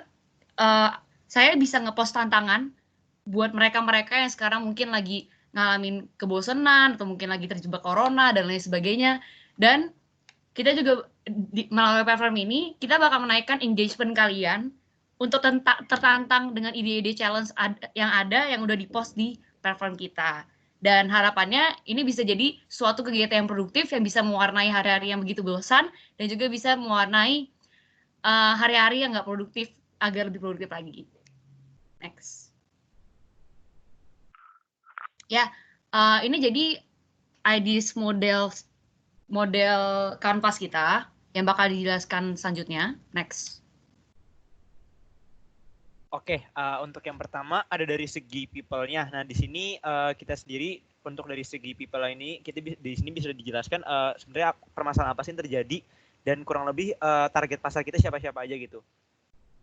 saya bisa ngepost tantangan buat mereka-mereka yang sekarang mungkin lagi ngalamin kebosanan atau mungkin lagi terjebak corona dan lain sebagainya. Dan kita juga melalui platform ini kita bakal menaikkan engagement kalian untuk tertantang dengan ide-ide challenge yang udah dipost di platform kita. Dan harapannya ini bisa jadi suatu kegiatan yang produktif yang bisa mewarnai hari-hari yang begitu bosan dan juga bisa mewarnai hari-hari yang nggak produktif agar lebih produktif lagi. Next. Ya, ini jadi ideas model kanvas kita yang bakal dijelaskan selanjutnya. Next. Oke, untuk yang pertama ada dari segi people-nya. Nah, di sini kita sendiri untuk dari segi people ini kita di sini bisa dijelaskan sebenarnya permasalahan apa sih yang terjadi dan kurang lebih target pasar kita siapa-siapa aja gitu.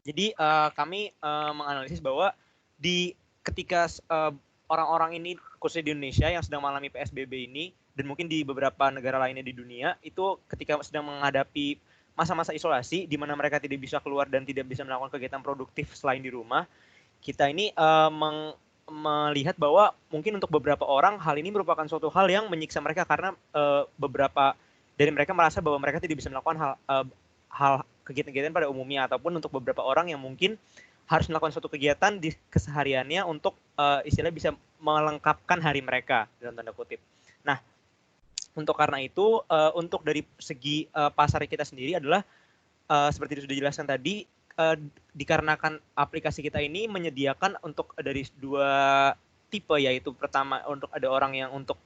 Jadi kami menganalisis bahwa ketika orang-orang ini khususnya di Indonesia yang sedang mengalami PSBB ini dan mungkin di beberapa negara lainnya di dunia itu ketika sedang menghadapi masa-masa isolasi di mana mereka tidak bisa keluar dan tidak bisa melakukan kegiatan produktif selain di rumah, kita ini melihat bahwa mungkin untuk beberapa orang hal ini merupakan suatu hal yang menyiksa mereka karena beberapa dari mereka merasa bahwa mereka tidak bisa melakukan hal kegiatan-kegiatan pada umumnya, ataupun untuk beberapa orang yang mungkin harus melakukan suatu kegiatan di kesehariannya untuk istilahnya bisa melengkapkan hari mereka dalam tanda kutip. Nah, untuk karena itu, untuk dari segi pasar kita sendiri adalah seperti sudah dijelaskan tadi, dikarenakan aplikasi kita ini menyediakan untuk dari dua tipe, yaitu pertama untuk ada orang yang untuk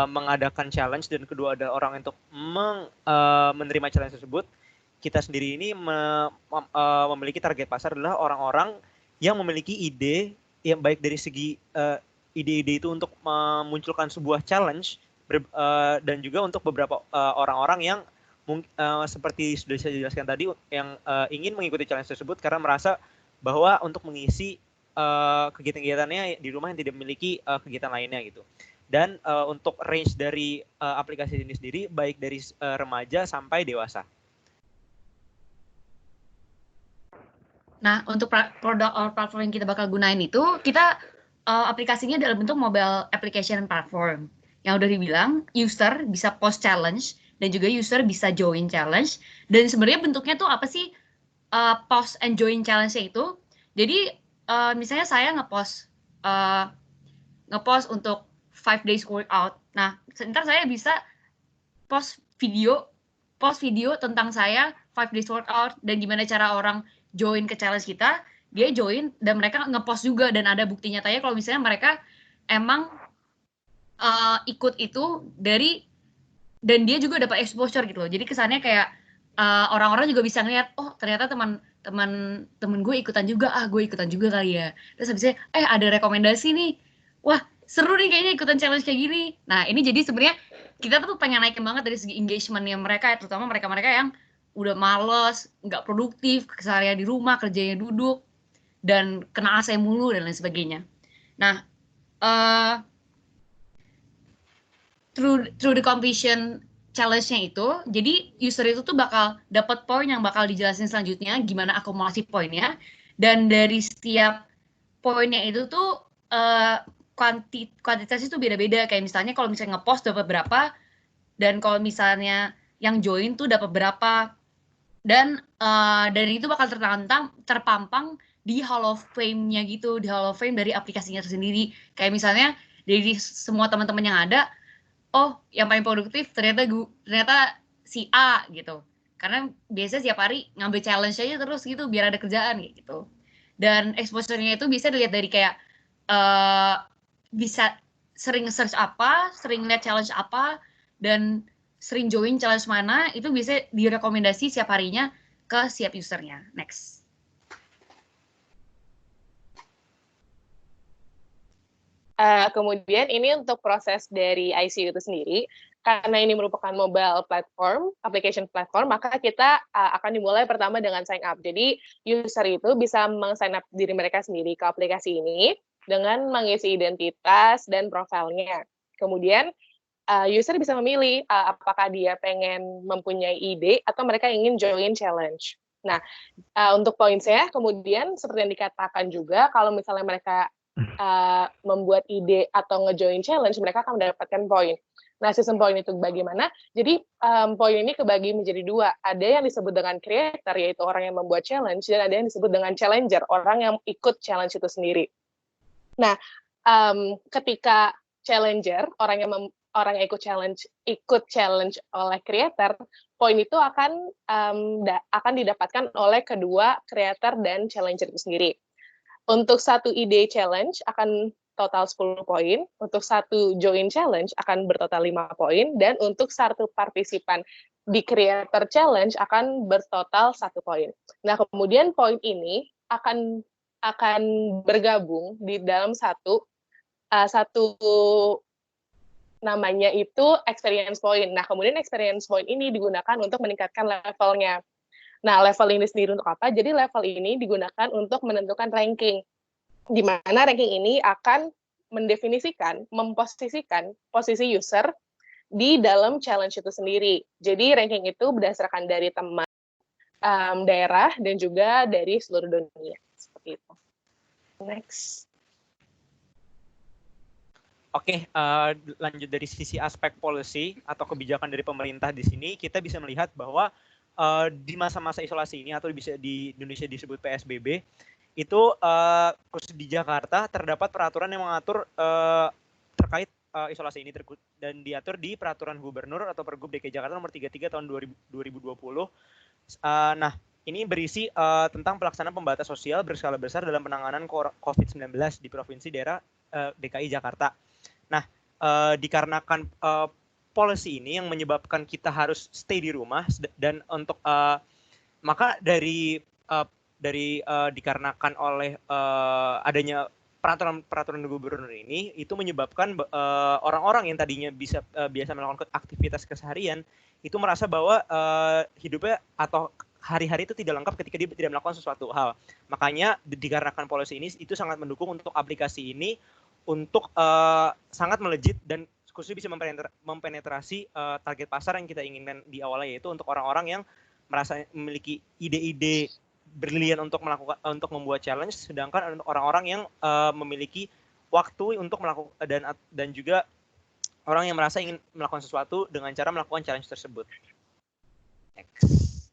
mengadakan challenge dan kedua ada orang untuk menerima challenge tersebut. Kita sendiri ini memiliki target pasar adalah orang-orang yang memiliki ide yang baik dari segi ide-ide itu untuk memunculkan sebuah challenge dan juga untuk beberapa orang-orang yang seperti sudah saya jelaskan tadi yang ingin mengikuti challenge tersebut karena merasa bahwa untuk mengisi kegiatan-kegiatannya di rumah yang tidak memiliki kegiatan lainnya gitu. Dan untuk range dari aplikasi ini sendiri baik dari remaja sampai dewasa. Nah, untuk produk or platform yang kita bakal gunain itu, kita aplikasinya dalam bentuk mobile application platform. Yang udah dibilang, user bisa post challenge, dan juga user bisa join challenge. Dan sebenarnya bentuknya tuh apa sih post and join challenge-nya itu? Jadi, misalnya saya ngepost untuk 5 days workout. Nah, sebentar saya bisa post video tentang saya 5 days workout dan gimana cara orang join ke challenge kita, dia join dan mereka ngepost juga dan ada bukti nyatanya kalau misalnya mereka emang ikut itu dan dia juga dapat exposure gitu loh. Jadi kesannya kayak orang-orang juga bisa ngeliat, oh ternyata teman gue ikutan juga, gue ikutan juga kali ya. Terus habisnya ada rekomendasi nih, wah seru nih kayaknya ikutan challenge kayak gini. Nah ini jadi sebenarnya kita tuh pengen naikin banget dari segi engagementnya mereka, terutama mereka-mereka yang udah males, nggak produktif, keseharian di rumah, kerjanya duduk, dan kena AC mulu, dan lain sebagainya. Nah, through the completion challenge-nya itu, jadi user itu tuh bakal dapat poin yang bakal dijelasin selanjutnya, gimana akumulasi poinnya, dan dari setiap poinnya itu tuh kuantitasnya tuh beda-beda, kayak misalnya kalau misalnya ngepost dapat berapa, dan kalau misalnya yang join tuh dapat berapa, dan itu bakal terpampang di Hall of Fame-nya gitu, di Hall of Fame dari aplikasinya tersendiri. Kayak misalnya dari semua teman-teman yang ada, oh yang paling produktif ternyata si A gitu. Karena biasanya setiap hari ngambil challenge aja terus gitu biar ada kerjaan gitu. Dan exposure-nya itu bisa dilihat dari kayak bisa sering search apa, sering lihat challenge apa, dan sering join challenge mana, itu bisa direkomendasi setiap harinya ke setiap usernya. Next. Kemudian ini untuk proses dari ICU itu sendiri, karena ini merupakan mobile platform, application platform, maka kita akan dimulai pertama dengan sign up. Jadi user itu bisa meng-sign up diri mereka sendiri ke aplikasi ini dengan mengisi identitas dan profilnya. Kemudian user bisa memilih apakah dia pengen mempunyai ide atau mereka ingin join challenge. Nah, untuk poinnya kemudian seperti yang dikatakan juga, kalau misalnya mereka membuat ide atau ngejoin challenge, mereka akan mendapatkan poin. Nah, sistem poin itu bagaimana? Jadi, poin ini kebagi menjadi dua. Ada yang disebut dengan creator, yaitu orang yang membuat challenge, dan ada yang disebut dengan challenger, orang yang ikut challenge itu sendiri. Nah, ketika challenger, orang yang ikut challenge oleh creator, poin itu akan didapatkan oleh kedua creator dan challenger itu sendiri. Untuk satu ide challenge akan total 10 poin, untuk satu join challenge akan bertotal 5 poin, dan untuk satu partisipan di creator challenge akan bertotal 1 poin. Nah, kemudian poin ini akan bergabung di dalam satu namanya itu experience point. Nah, kemudian experience point ini digunakan untuk meningkatkan levelnya. Nah, level ini sendiri untuk apa? Jadi level ini digunakan untuk menentukan ranking, di mana ranking ini akan mendefinisikan, memposisikan posisi user di dalam challenge itu sendiri. Jadi ranking itu berdasarkan dari teman, daerah, dan juga dari seluruh dunia. Seperti itu. Next. Oke, lanjut dari sisi aspek policy atau kebijakan dari pemerintah di sini, kita bisa melihat bahwa di masa-masa isolasi ini atau bisa di Indonesia disebut PSBB, itu khusus di Jakarta terdapat peraturan yang mengatur terkait isolasi ini dan diatur di Peraturan Gubernur atau Pergub DKI Jakarta nomor 33 tahun 2020. Nah, ini berisi tentang pelaksanaan pembatasan sosial berskala besar dalam penanganan COVID-19 di provinsi daerah DKI Jakarta. Nah, dikarenakan policy ini yang menyebabkan kita harus stay di rumah dan untuk maka dari dikarenakan oleh adanya peraturan gubernur ini itu menyebabkan orang-orang yang tadinya biasa melakukan aktivitas keseharian itu merasa bahwa hidupnya atau hari-hari itu tidak lengkap ketika dia tidak melakukan sesuatu hal. Makanya dikarenakan policy ini itu sangat mendukung untuk aplikasi ini untuk sangat melejit dan khususnya bisa mempenetrasi target pasar yang kita inginkan di awalnya, yaitu untuk orang-orang yang merasa memiliki ide-ide brilian untuk membuat challenge, sedangkan untuk orang-orang yang memiliki waktu untuk melakukan dan juga orang yang merasa ingin melakukan sesuatu dengan cara melakukan challenge tersebut. Next.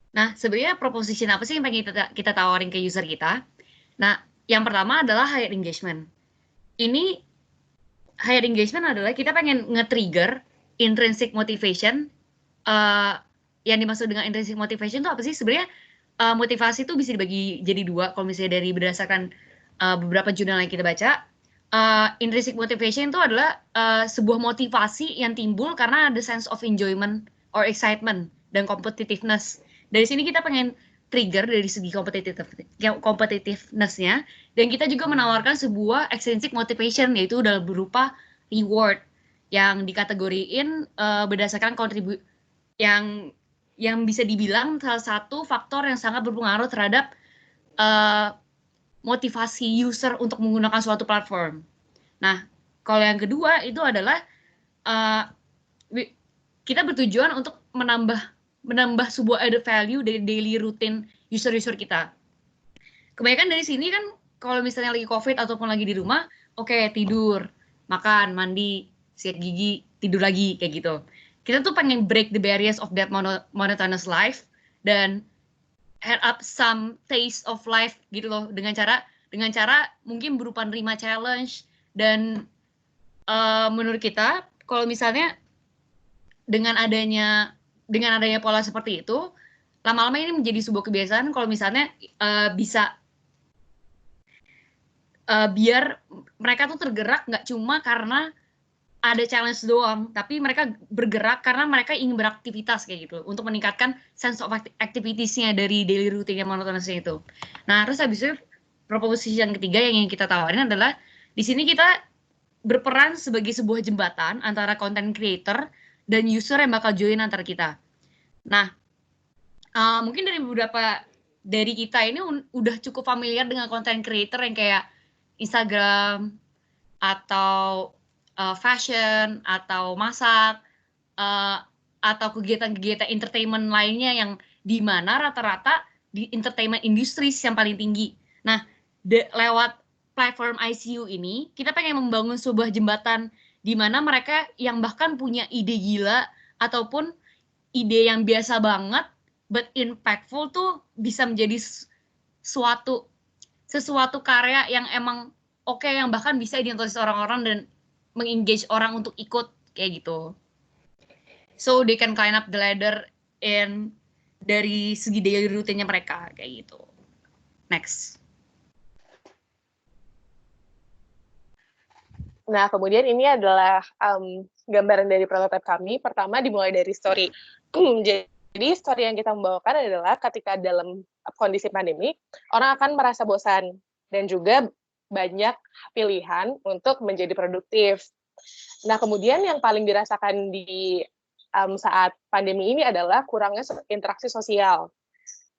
Nah, sebenarnya proposition apa sih yang pengen kita tawarin ke user kita? Nah, yang pertama adalah higher engagement. Ini higher engagement adalah kita pengen nge-trigger intrinsic motivation. Yang dimaksud dengan intrinsic motivation itu apa sih? Sebenarnya motivasi itu bisa dibagi jadi dua kalau misalnya dari berdasarkan beberapa jurnal yang kita baca. Intrinsic motivation itu adalah sebuah motivasi yang timbul karena ada sense of enjoyment or excitement dan competitiveness. Dari sini kita pengen trigger dari segi competitiveness-nya, dan kita juga menawarkan sebuah extrinsic motivation, yaitu dalam berupa reward yang dikategoriin berdasarkan yang bisa dibilang salah satu faktor yang sangat berpengaruh terhadap motivasi user untuk menggunakan suatu platform. Nah, kalau yang kedua itu adalah kita bertujuan untuk menambah sebuah added value dari daily routine user-user kita. Kebanyakan dari sini kan kalau misalnya lagi COVID ataupun lagi di rumah, oke, tidur, makan, mandi, sikat gigi, tidur lagi, kayak gitu. Kita tuh pengen break the barriers of that monotonous life dan add up some taste of life gitu loh, dengan cara mungkin berupa nerima challenge. Dan menurut kita kalau misalnya dengan adanya pola seperti itu, lama-lama ini menjadi sebuah kebiasaan kalau misalnya bisa biar mereka tuh tergerak nggak cuma karena ada challenge doang, tapi mereka bergerak karena mereka ingin beraktivitas kayak gitu, untuk meningkatkan sense of activities-nya dari daily routine yang monotonousnya itu. Nah, terus habis itu proposisi yang ketiga yang ingin kita tawarin adalah di sini kita berperan sebagai sebuah jembatan antara content creator dan user yang bakal join antara kita. Nah, mungkin dari beberapa dari kita ini udah cukup familiar dengan content creator yang kayak Instagram atau fashion atau masak atau kegiatan-kegiatan entertainment lainnya yang di mana rata-rata di entertainment industries yang paling tinggi. Nah, lewat platform ICU ini kita pengen membangun sebuah jembatan di mana mereka yang bahkan punya ide gila ataupun ide yang biasa banget but impactful tuh bisa menjadi sesuatu karya yang emang oke, yang bahkan bisa ditonton orang-orang dan mengengage orang untuk ikut kayak gitu. So they can climb up the ladder dari segi daily routine-nya mereka kayak gitu. Next. Nah, kemudian ini adalah gambaran dari prototipe kami. Pertama dimulai dari story. Jadi story yang kita membawakan adalah ketika dalam kondisi pandemi, orang akan merasa bosan dan juga banyak pilihan untuk menjadi produktif. Nah, kemudian yang paling dirasakan di saat pandemi ini adalah kurangnya interaksi sosial.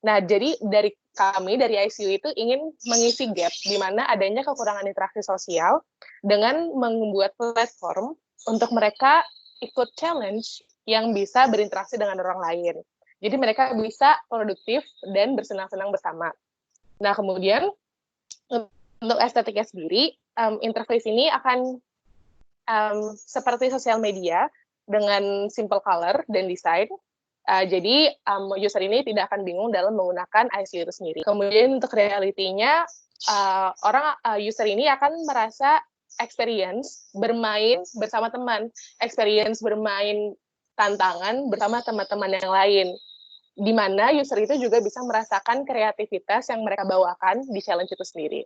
Nah, jadi dari kami, dari ICU itu ingin mengisi gap di mana adanya kekurangan interaksi sosial dengan membuat platform untuk mereka ikut challenge yang bisa berinteraksi dengan orang lain. Jadi mereka bisa produktif dan bersenang-senang bersama. Nah, kemudian untuk estetiknya sendiri, interface ini akan seperti sosial media dengan simple color dan desain. Jadi user ini tidak akan bingung dalam menggunakan ICU itu sendiri. Kemudian untuk realitinya, user ini akan merasa experience bermain bersama teman, experience bermain tantangan bersama teman-teman yang lain, di mana user itu juga bisa merasakan kreativitas yang mereka bawakan di challenge itu sendiri.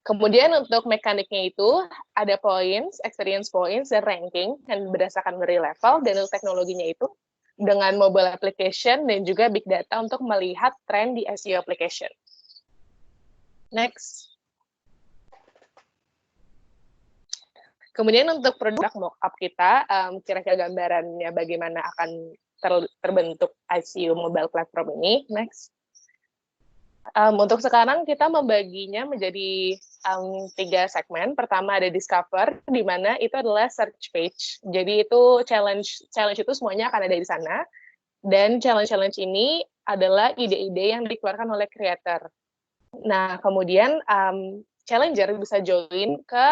Kemudian untuk mekaniknya itu ada points, experience points, dan ranking yang berdasarkan dari level, dan untuk teknologinya itu dengan mobile application dan juga big data untuk melihat tren di SEO application. Next. Kemudian untuk produk mockup kita, kira-kira gambarannya bagaimana akan terbentuk ICU mobile platform ini. Next. Untuk sekarang kita membaginya menjadi 3 segmen. Pertama ada discover, di mana itu adalah search page. Jadi itu challenge itu semuanya akan ada di sana. Dan challenge ini adalah ide-ide yang dikeluarkan oleh creator. Nah, kemudian challenger bisa join ke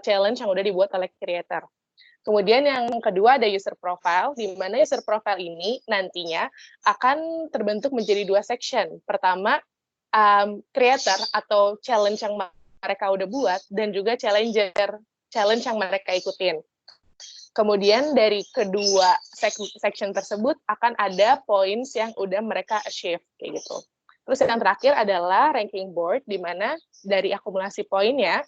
challenge yang udah dibuat oleh creator. Kemudian yang kedua ada user profile, di mana user profile ini nantinya akan terbentuk menjadi 2 section. Pertama, creator atau challenge yang mereka udah buat, dan juga challenge yang mereka ikutin. Kemudian dari kedua section tersebut akan ada points yang udah mereka achieve, kayak gitu. Terus yang terakhir adalah ranking board, di mana dari akumulasi poinnya,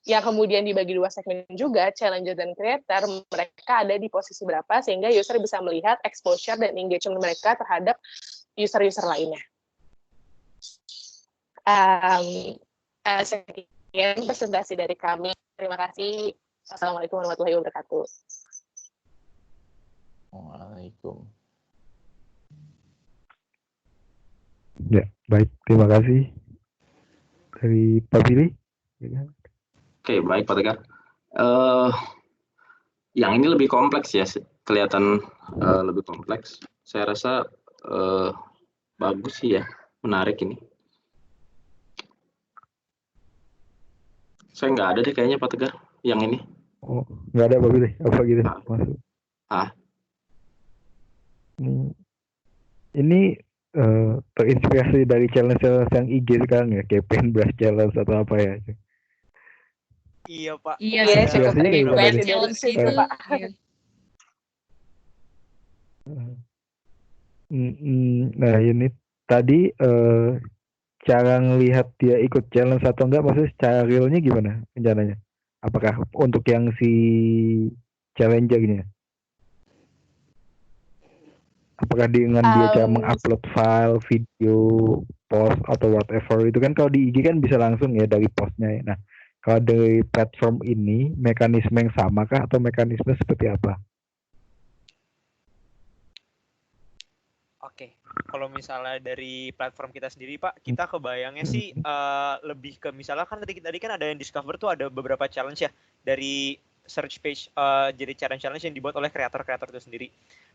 yang kemudian dibagi 2 segmen juga, challenger dan creator, mereka ada di posisi berapa, sehingga user bisa melihat exposure dan engagement mereka terhadap user-user lainnya. Sekian presentasi dari kami. Terima kasih. Assalamualaikum warahmatullahi wabarakatuh. Waalaikumsalam. Ya, baik. Terima kasih. Dari Pak Billy. Oke, baik Pak Tegar. Yang ini lebih kompleks ya, kelihatan lebih kompleks. Saya rasa bagus sih ya, menarik ini. Saya nggak ada deh kayaknya Pak Tegar, yang ini. Oh, nggak ada Pak Billy. Apa gitu? Masuk. Ini terinspirasi dari challenge yang IG sekarang ya, kayak Paintbrush challenge atau apa ya? Iya Pak. Iya, cukup request challenge itu. Nah ini tadi cara ngelihat dia ikut challenge atau enggak, maksudnya secara realnya gimana rencananya? Apakah untuk yang si challengernya? Apakah dengan dia cara mengupload file, video, post atau whatever itu kan kalau di IG kan bisa langsung ya dari postnya ya. Nah kalau dari platform ini mekanisme yang sama kah atau mekanisme seperti apa? Oke, kalau misalnya dari platform kita sendiri Pak, kita kebayangnya sih lebih ke misalnya kan tadi kan ada yang discover tuh ada beberapa challenge ya dari search page, jadi challenge yang dibuat oleh kreator-kreator itu sendiri.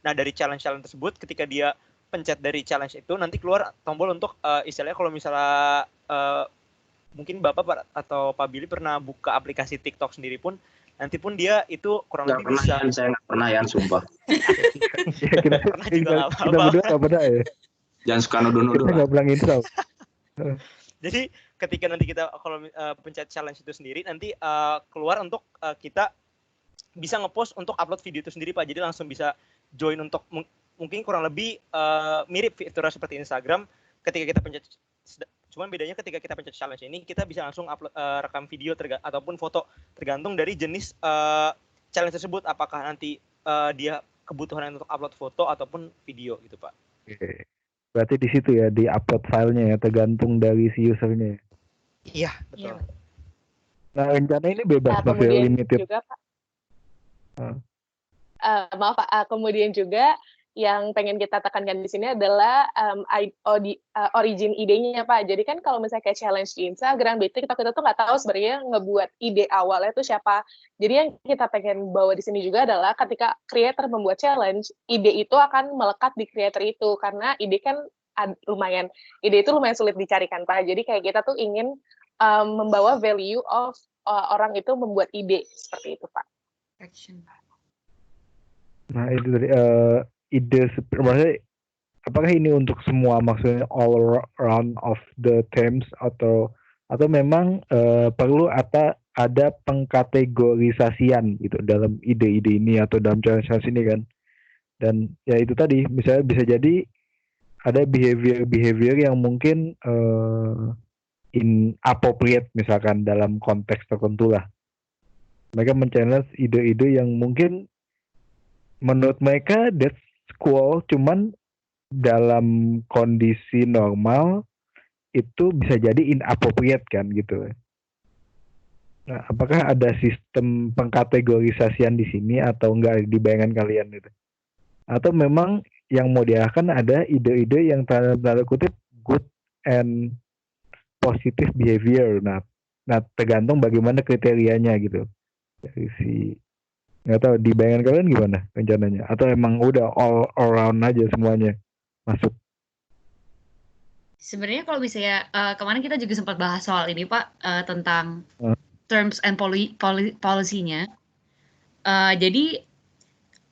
Nah dari challenge tersebut ketika dia pencet dari challenge itu nanti keluar tombol untuk istilahnya kalau misalnya mungkin Bapak atau Pak Billy pernah buka aplikasi TikTok sendiri pun nanti pun dia itu kurang lebih bisa. Saya nggak pernah ya, sumpah. Pernah juga nggak apa-apa. Kita berdua nggak pernah ya. Jangan suka nuduh-nuduh. Kita nggak bilang intro. Jadi ketika nanti kita kalau pencet challenge itu sendiri nanti keluar untuk kita bisa ngepost untuk upload video itu sendiri Pak. Jadi langsung bisa join untuk mungkin kurang lebih mirip fitur seperti Instagram. Ketika kita pencet, cuman bedanya ketika kita pencet challenge ini kita bisa langsung upload rekam video ataupun foto tergantung dari jenis challenge tersebut. Apakah nanti dia kebutuhan untuk upload foto ataupun video gitu Pak. Oke. Berarti di situ ya di upload filenya ya tergantung dari si usernya. Iya betul. Nah rencana ini bebas masih limited. Juga, Pak. Maaf Pak, kemudian juga yang pengen kita tekankan di sini adalah origin idenya Pak. Jadi kan kalau misalnya kayak challenge di Instagram, kita tuh nggak tahu sebenarnya ngebuat ide awalnya itu siapa. Jadi yang kita pengen bawa di sini juga adalah ketika creator membuat challenge, ide itu akan melekat di creator itu karena ide itu lumayan sulit dicarikan Pak. Jadi kayak kita tuh ingin membawa value of orang itu membuat ide seperti itu Pak. Nah itu dari ide maksudnya apakah ini untuk semua, maksudnya all around of the themes atau memang perlu ada pengkategorisasian gitu dalam ide-ide ini atau dalam challenge ini kan? Dan ya itu tadi misalnya bisa jadi ada behavior yang mungkin inappropriate misalkan dalam konteks tertentu lah. Mereka men-challenge ide-ide yang mungkin menurut mereka that's cool, cuman dalam kondisi normal itu bisa jadi inappropriate kan gitu. Nah, apakah ada sistem pengkategorisasian di sini atau enggak di bayangan kalian itu? Atau memang yang mau diarahkan ada ide-ide yang tanda kutip good and positive behavior. Nah tergantung bagaimana kriterianya gitu. Dari si nggak tahu di bayangan kalian gimana rencananya? Atau emang udah all around aja semuanya masuk? Sebenarnya kalau misalnya kemarin kita juga sempat bahas soal ini Pak tentang terms and policy-nya. Jadi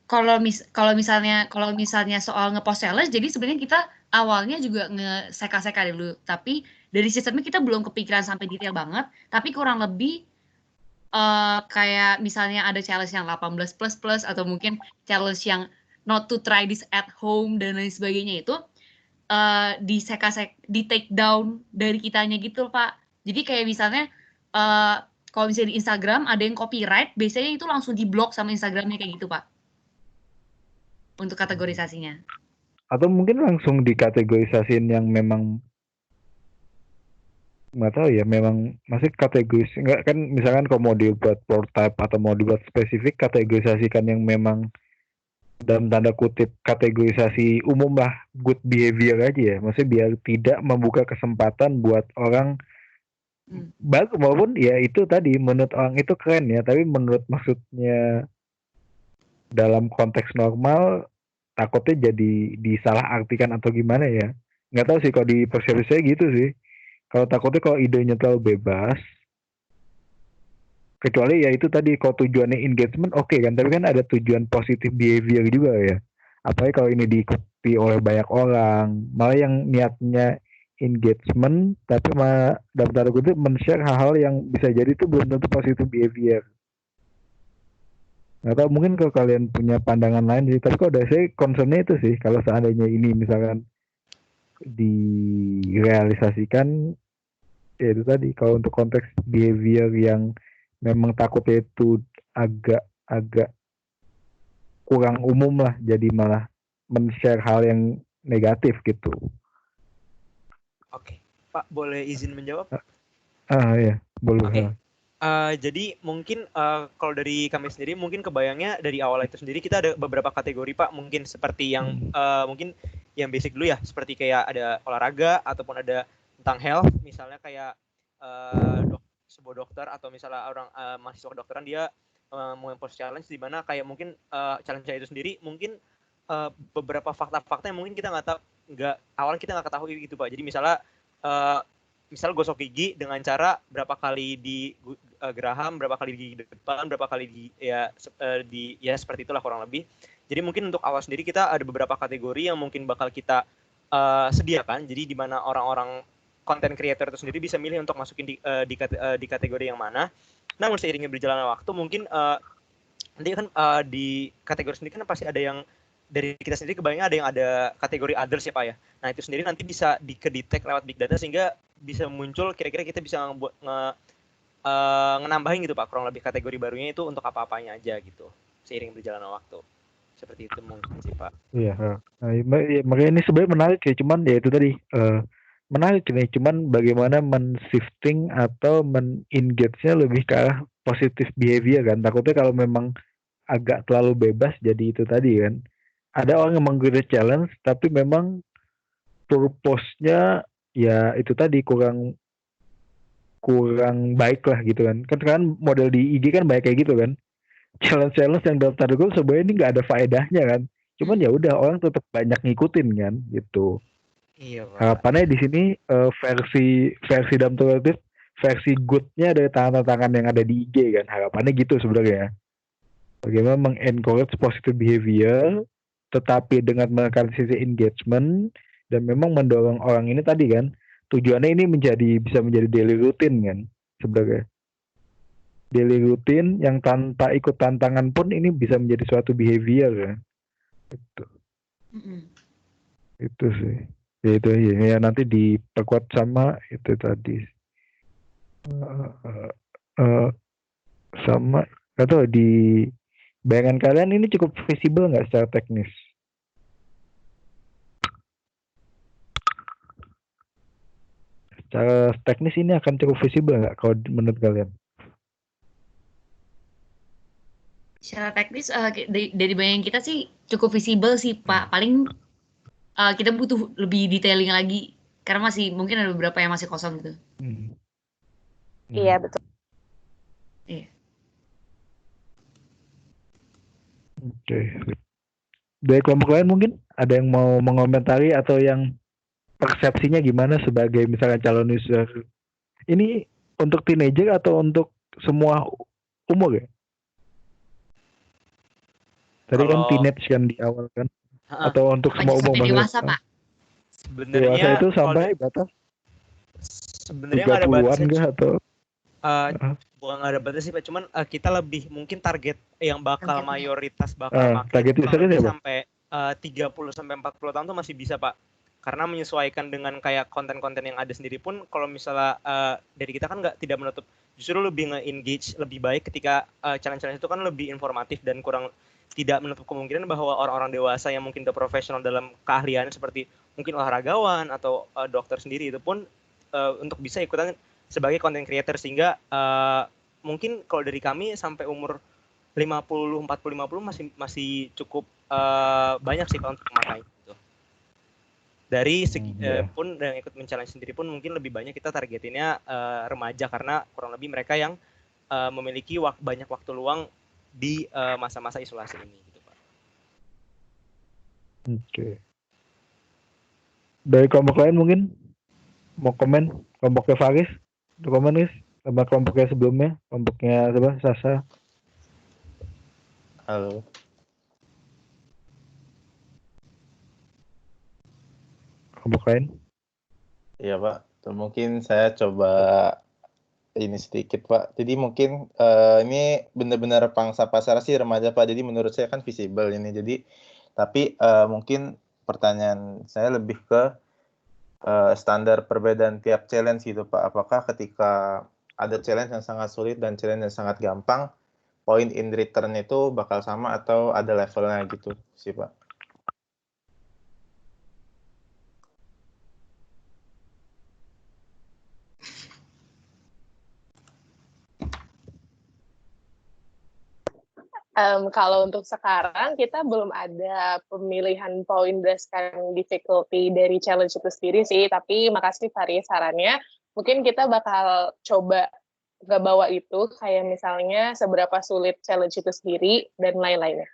kalau misalnya soal ngepost challenge, jadi sebenarnya kita awalnya juga nge-seka-seka dulu, tapi dari sistemnya kita belum kepikiran sampai detail banget, tapi kurang lebih kayak misalnya ada challenge yang 18+ atau mungkin challenge yang not to try this at home dan lain sebagainya itu di take down dari kitanya gitu Pak. Jadi kayak misalnya kalau misalnya di Instagram ada yang copyright, biasanya itu langsung diblok sama Instagramnya kayak gitu Pak. Untuk kategorisasinya. Atau mungkin langsung dikategorisasiin yang memang nggak tahu ya, memang masih kategoris nggak kan, misalkan kalau mau dibuat prototype atau mau dibuat spesifik, kategorisasikan yang memang dalam tanda kutip kategorisasi umum lah, good behavior aja ya, maksudnya biar tidak membuka kesempatan buat orang bagus, walaupun ya itu tadi menurut orang itu keren ya, tapi menurut maksudnya dalam konteks normal takutnya jadi disalah artikan atau gimana ya, nggak tahu sih kalau di persepsi saya gitu sih. Kalau takutnya kalau idenya terlalu bebas, kecuali ya itu tadi kalau tujuannya engagement oke kan, tapi kan ada tujuan positif behavior juga ya. Apalagi kalau ini diikuti oleh banyak orang, malah yang niatnya engagement tapi malah dalam tanda kutip men-share hal-hal yang bisa jadi itu belum tentu positif behavior. Nggak tahu, mungkin kalau kalian punya pandangan lain sih, tapi kalau dari saya concernnya itu sih, kalau seandainya ini misalkan direalisasikan, ya itu tadi, kalau untuk konteks behavior yang memang takutnya itu agak kurang umum lah, jadi malah men-share hal yang negatif gitu. Oke, Pak boleh izin menjawab? Ya boleh. Oke. Jadi mungkin kalau dari kami sendiri mungkin kebayangnya dari awal itu sendiri kita ada beberapa kategori Pak, mungkin seperti yang mungkin yang basic dulu ya, seperti kayak ada olahraga ataupun ada tentang health, misalnya kayak sebuah dokter atau misalnya orang mahasiswa kedokteran dia mempost challenge di mana kayak mungkin challenge itu sendiri mungkin beberapa fakta-fakta yang mungkin kita awalnya kita nggak ketahui gitu Pak. Jadi misalnya misal gosok gigi dengan cara berapa kali di geraham, berapa kali di depan, berapa kali di seperti itulah kurang lebih. Jadi mungkin untuk awal sendiri kita ada beberapa kategori yang mungkin bakal kita sediakan. Jadi di mana orang-orang content creator itu sendiri bisa milih untuk masukin di kategori yang mana. Namun seiringnya berjalannya waktu mungkin nanti kan di kategori sendiri kan pasti ada yang dari kita sendiri kebayangnya ada yang ada kategori others ya Pak ya. Nah itu sendiri nanti bisa di-detect lewat big data sehingga bisa muncul kira-kira kita bisa ngenambahin gitu Pak, kurang lebih kategori barunya itu untuk apa-apanya aja gitu seiring berjalannya waktu. Seperti itu mungkin sih Pak. Iya. Nah, makanya ini sebenarnya menarik ya, cuman ya itu tadi menarik nih, cuman bagaimana men-shifting atau men-engage-nya lebih ke arah positive behavior kan. Takutnya kalau memang agak terlalu bebas jadi itu tadi kan. Ada orang yang menggunakan challenge tapi memang purpose-nya ya itu tadi kurang baik lah gitu kan. Kan model di IG kan banyak kayak gitu kan. Challenge yang dalam tanda kutip sebenarnya ini nggak ada faedahnya kan. Cuman ya udah orang tetap banyak ngikutin kan gitu. Iya Pak. Harapannya di sini versi dalam tanda kutip versi good-nya dari tantangan yang ada di IG kan. Harapannya gitu sebenarnya. Bagaimana mengencourage positive behavior tetapi dengan menekan sisi engagement dan memang mendorong orang ini tadi kan, tujuannya ini bisa menjadi daily routine kan sebenarnya. Daily routine yang tanpa ikut tantangan pun ini bisa menjadi suatu behavior kan. Itu sih. Ya itu ya nanti diperkuat sama itu tadi Eh, eh, sama atau di bayangan kalian ini cukup visible nggak secara teknis? Secara teknis ini akan cukup visible nggak kalau menurut kalian? Secara teknis dari bayangan kita sih cukup visible sih Pak. Paling kita butuh lebih detailing lagi karena masih mungkin ada beberapa yang masih kosong gitu. Iya betul. Iya. Oke. Dari kelompok lain mungkin ada yang mau mengomentari atau yang persepsinya gimana sebagai misalnya calon user? Ini untuk teenager atau untuk semua umur ya? Tadi kan Kalau teenage kan di awal kan? Atau untuk semua umur sampai maksudnya? dewasa Pak. Dewasa itu sampai batas sebenarnya nggak ada 30-an batasnya. kah atau? Bukan nggak ada batas sih Pak, cuman kita lebih mungkin target yang bakal mayoritas bakal pakai target kurang usernya lebih siapa? sampai 30 sampai 40 tahun tuh masih bisa Pak. Karena menyesuaikan dengan kayak konten-konten yang ada sendiri pun kalau misalnya dari kita kan tidak menutup, justru lebih nge-engage lebih baik ketika challenge-challenge itu kan lebih informatif dan kurang tidak menutup kemungkinan bahwa orang-orang dewasa yang mungkin udah profesional dalam keahlian seperti mungkin olahragawan atau dokter sendiri itu pun untuk bisa ikutan sebagai content creator, sehingga mungkin kalau dari kami sampai umur 50, 40, 50 masih cukup banyak sih Pak untuk memakai gitu. Dari segi pun yang ikut men-challenge sendiri pun mungkin lebih banyak kita targetinnya remaja karena kurang lebih mereka yang memiliki banyak waktu luang di masa-masa isolasi ini gitu Pak. Oke. Dari kelompok lain mungkin mau komen, kelompoknya Faris, komen guys, sama kelompoknya sebelumnya, kelompoknya siapa? Sasa. Halo. Kelompok lain? Iya Pak, mungkin saya coba ini sedikit Pak. Jadi mungkin ini benar-benar pangsa pasar sih remaja Pak. Jadi menurut saya kan visible ini. Jadi tapi mungkin pertanyaan saya lebih ke standar perbedaan tiap challenge gitu Pak. Apakah ketika ada challenge yang sangat sulit dan challenge yang sangat gampang, point in return itu bakal sama atau ada levelnya gitu sih Pak? Kalau untuk sekarang kita belum ada pemilihan poin berdasarkan difficulty dari challenge itu sendiri sih, tapi makasih Faris sarannya. Mungkin kita bakal coba nggak bawa itu, kayak misalnya seberapa sulit challenge itu sendiri dan lain-lainnya.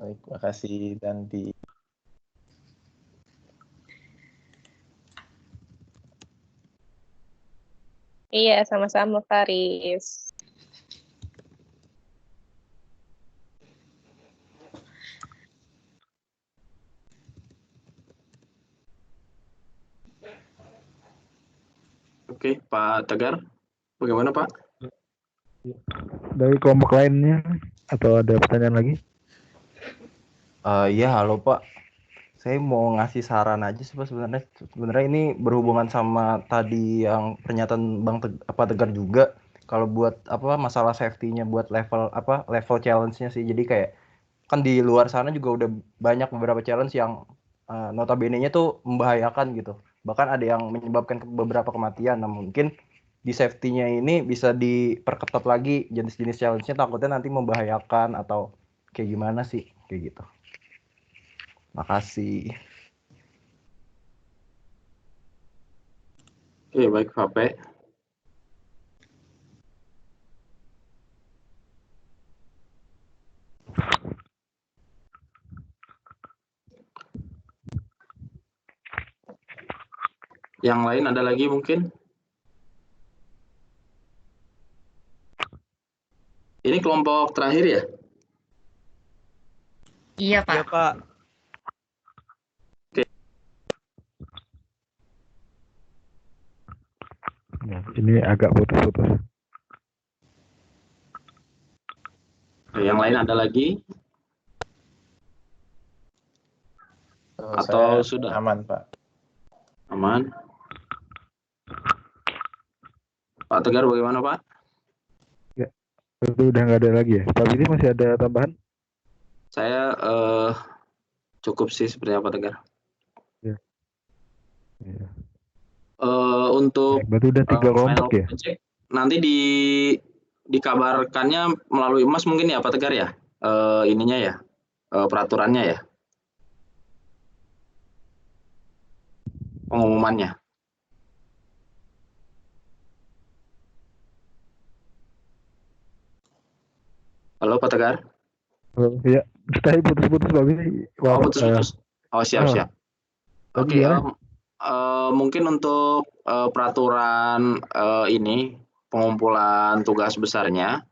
Baik, makasih Danti. Iya, sama-sama Faris. Oke, Pak Tegar, bagaimana Pak? Dari kelompok lainnya atau ada pertanyaan lagi? Iya, halo Pak. Saya mau ngasih saran aja sih Pak sebenarnya. Sebenarnya ini berhubungan sama tadi yang pernyataan Bang Tegar juga. Kalau buat masalah safety-nya buat level challenge-nya sih. Jadi kayak kan di luar sana juga udah banyak beberapa challenge yang notabene-nya tuh membahayakan gitu. Bahkan ada yang menyebabkan beberapa kematian. Nah, mungkin di safety-nya ini bisa diperketat lagi jenis-jenis challenge-nya, takutnya nanti membahayakan atau kayak gimana sih kayak gitu. Makasih. Oke, baik Vape. Yang lain ada lagi mungkin? Ini kelompok terakhir ya? Iya Pak. Iya Pak. Ya, ini agak putus-putus. Yang lain ada lagi? Atau Saya sudah? aman, Pak. Aman. Pak Tegar bagaimana Pak? Ya, itu udah nggak ada lagi ya. Pak Billy masih ada tambahan? Saya cukup sih sepertinya Pak Tegar. Ya. Ya. Untuk Berarti udah 3 final kelompok ya? project nanti dikabarkannya melalui Mas mungkin ya Pak Tegar ya? Ininya ya, peraturannya ya, pengumumannya. Halo Pak Tegar. Ya, tadi putus-putus Pak Billy. Oh Wow, putus-putus. Oh siap. tadi Oke, gimana? mungkin untuk peraturan ini pengumpulan tugas besarnya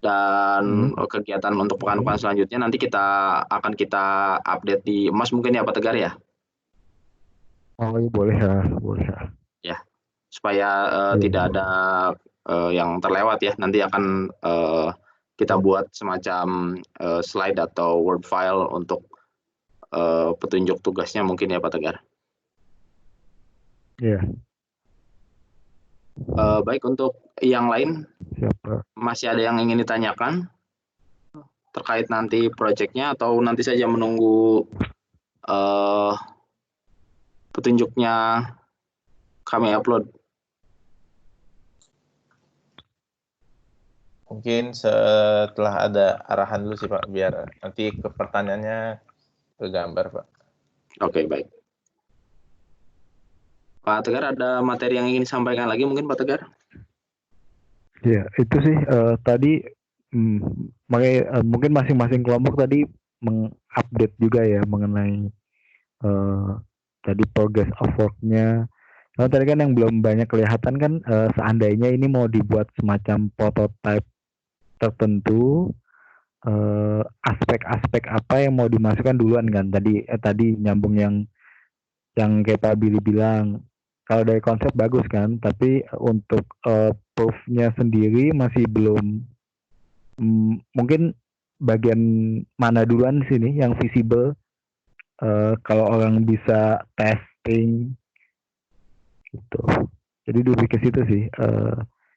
dan kegiatan untuk pekan-pekan selanjutnya nanti akan kita update di Mas mungkin ya Pak Tegar ya. Oh iya boleh ya, boleh ya. Ya, supaya tidak ada yang terlewat ya. Nanti akan kita buat semacam slide atau Word file untuk petunjuk tugasnya mungkin ya Pak Tegar. Iya. Baik, untuk yang lain, Siapa? masih ada yang ingin ditanyakan terkait nanti proyeknya atau nanti saja menunggu petunjuknya kami upload? Mungkin setelah ada arahan dulu sih Pak, biar nanti ke pertanyaannya ke gambar Pak. Oke, baik. Pak Tegar, ada materi yang ingin disampaikan lagi mungkin Pak Tegar? Ya, itu sih tadi makanya mungkin masing-masing kelompok tadi mengupdate juga ya mengenai tadi progress of work-nya. Nah, tadi kan yang belum banyak kelihatan kan seandainya ini mau dibuat semacam prototype tertentu, aspek-aspek apa yang mau dimasukkan duluan kan? Tadi nyambung yang kayak Pak Billy bilang, kalau dari konsep bagus kan, tapi untuk proof-nya sendiri masih belum. Mungkin bagian mana duluan sini yang visible, kalau orang bisa testing gitu. Jadi lebih ke situ sih.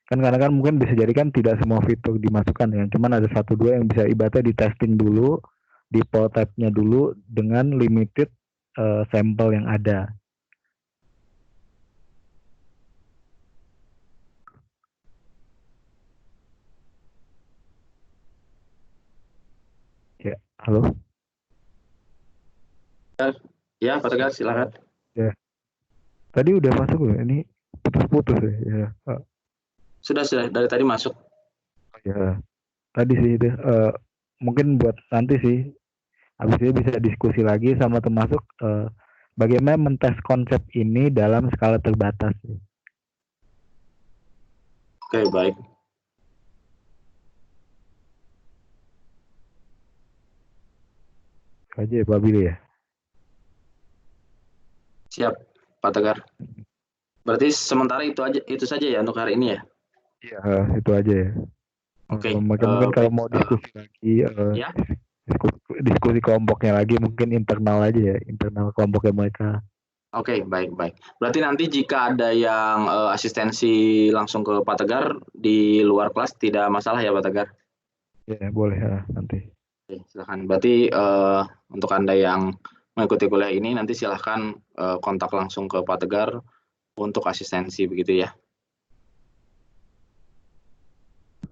Kan karena kan mungkin bisa jadi kan tidak semua fitur dimasukkan ya, cuman ada 1-2 yang bisa ibaratnya di testing dulu, di prototype-nya dulu dengan limited sampel yang ada. Ya, halo. Ya, Pak Tegar silakan. Ya. Tadi udah masuk loh, ini putus-putus ya. Sudah dari tadi masuk. Ya, tadi sih itu mungkin buat nanti sih. Habis itu bisa diskusi lagi sama termasuk bagaimana mentes konsep ini dalam skala terbatas. Oke, baik. Aja ya Pak Billy ya. Siap, Pak Tegar. Berarti sementara itu saja ya untuk hari ini ya? Iya, itu aja ya. Oke. Mungkin kalau mau diskusi lagi, ya? diskusi kelompoknya lagi mungkin internal aja ya, internal kelompoknya mereka. Oke, baik. Berarti nanti jika ada yang asistensi langsung ke Pak Tegar di luar kelas tidak masalah ya Pak Tegar? Ya, boleh ya nanti. Oke, silakan. Berarti untuk Anda yang mengikuti kuliah ini nanti silahkan kontak langsung ke Pak Tegar untuk asistensi begitu ya.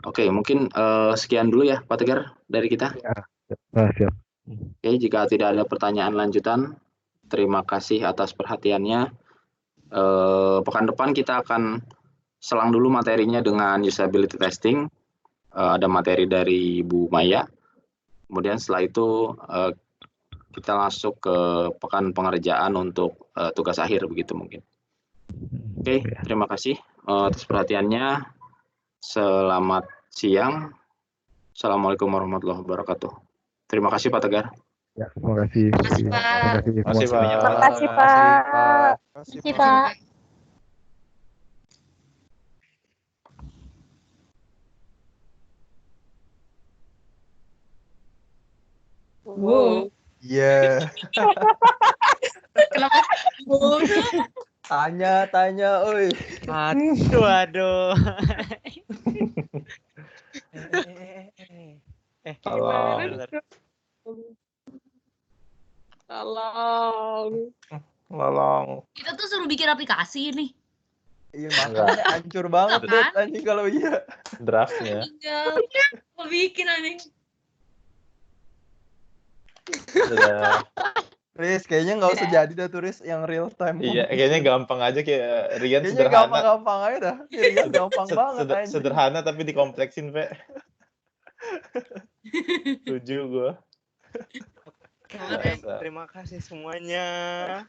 Oke, mungkin sekian dulu ya Pak Tegar dari kita. Ya, siap. Oke, jika tidak ada pertanyaan lanjutan, terima kasih atas perhatiannya. Pekan depan kita akan selang dulu materinya dengan usability testing. Ada materi dari Bu Maya. Kemudian setelah itu kita masuk ke pekan pengerjaan untuk tugas akhir begitu mungkin. Oke, terima kasih atas perhatiannya. Selamat siang. Assalamualaikum warahmatullahi wabarakatuh. Terima kasih Pak Tegar. Ya, terima kasih. Terima kasih, Pak. Terima kasih semua. Terima kasih, Pak. Terima kasih, Pak. Terima kasih, Pak. Wow. Iya. Kenapa? Wow. Tanya, oi. Aduh. Tolong. Tolong. Kita tuh suruh bikin aplikasi nih. Iya, makanya hancur banget Apaan? deh anjing kalau iya. Draftnya. Enggak. Mau bikin anjing. Udah. Riz, kayaknya nggak usah jadi dah tuh Riz yang real time. Iya, kayaknya gampang aja kayak Rian Kayaknya sederhana. gampang-gampang aja dah. Rian gampang banget anjing. Sederhana tapi dikompleksin, Pe. Setuju gue. Terima kasih semuanya.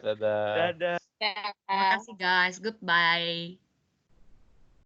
Dadah. Dadah. Terima kasih guys. Goodbye.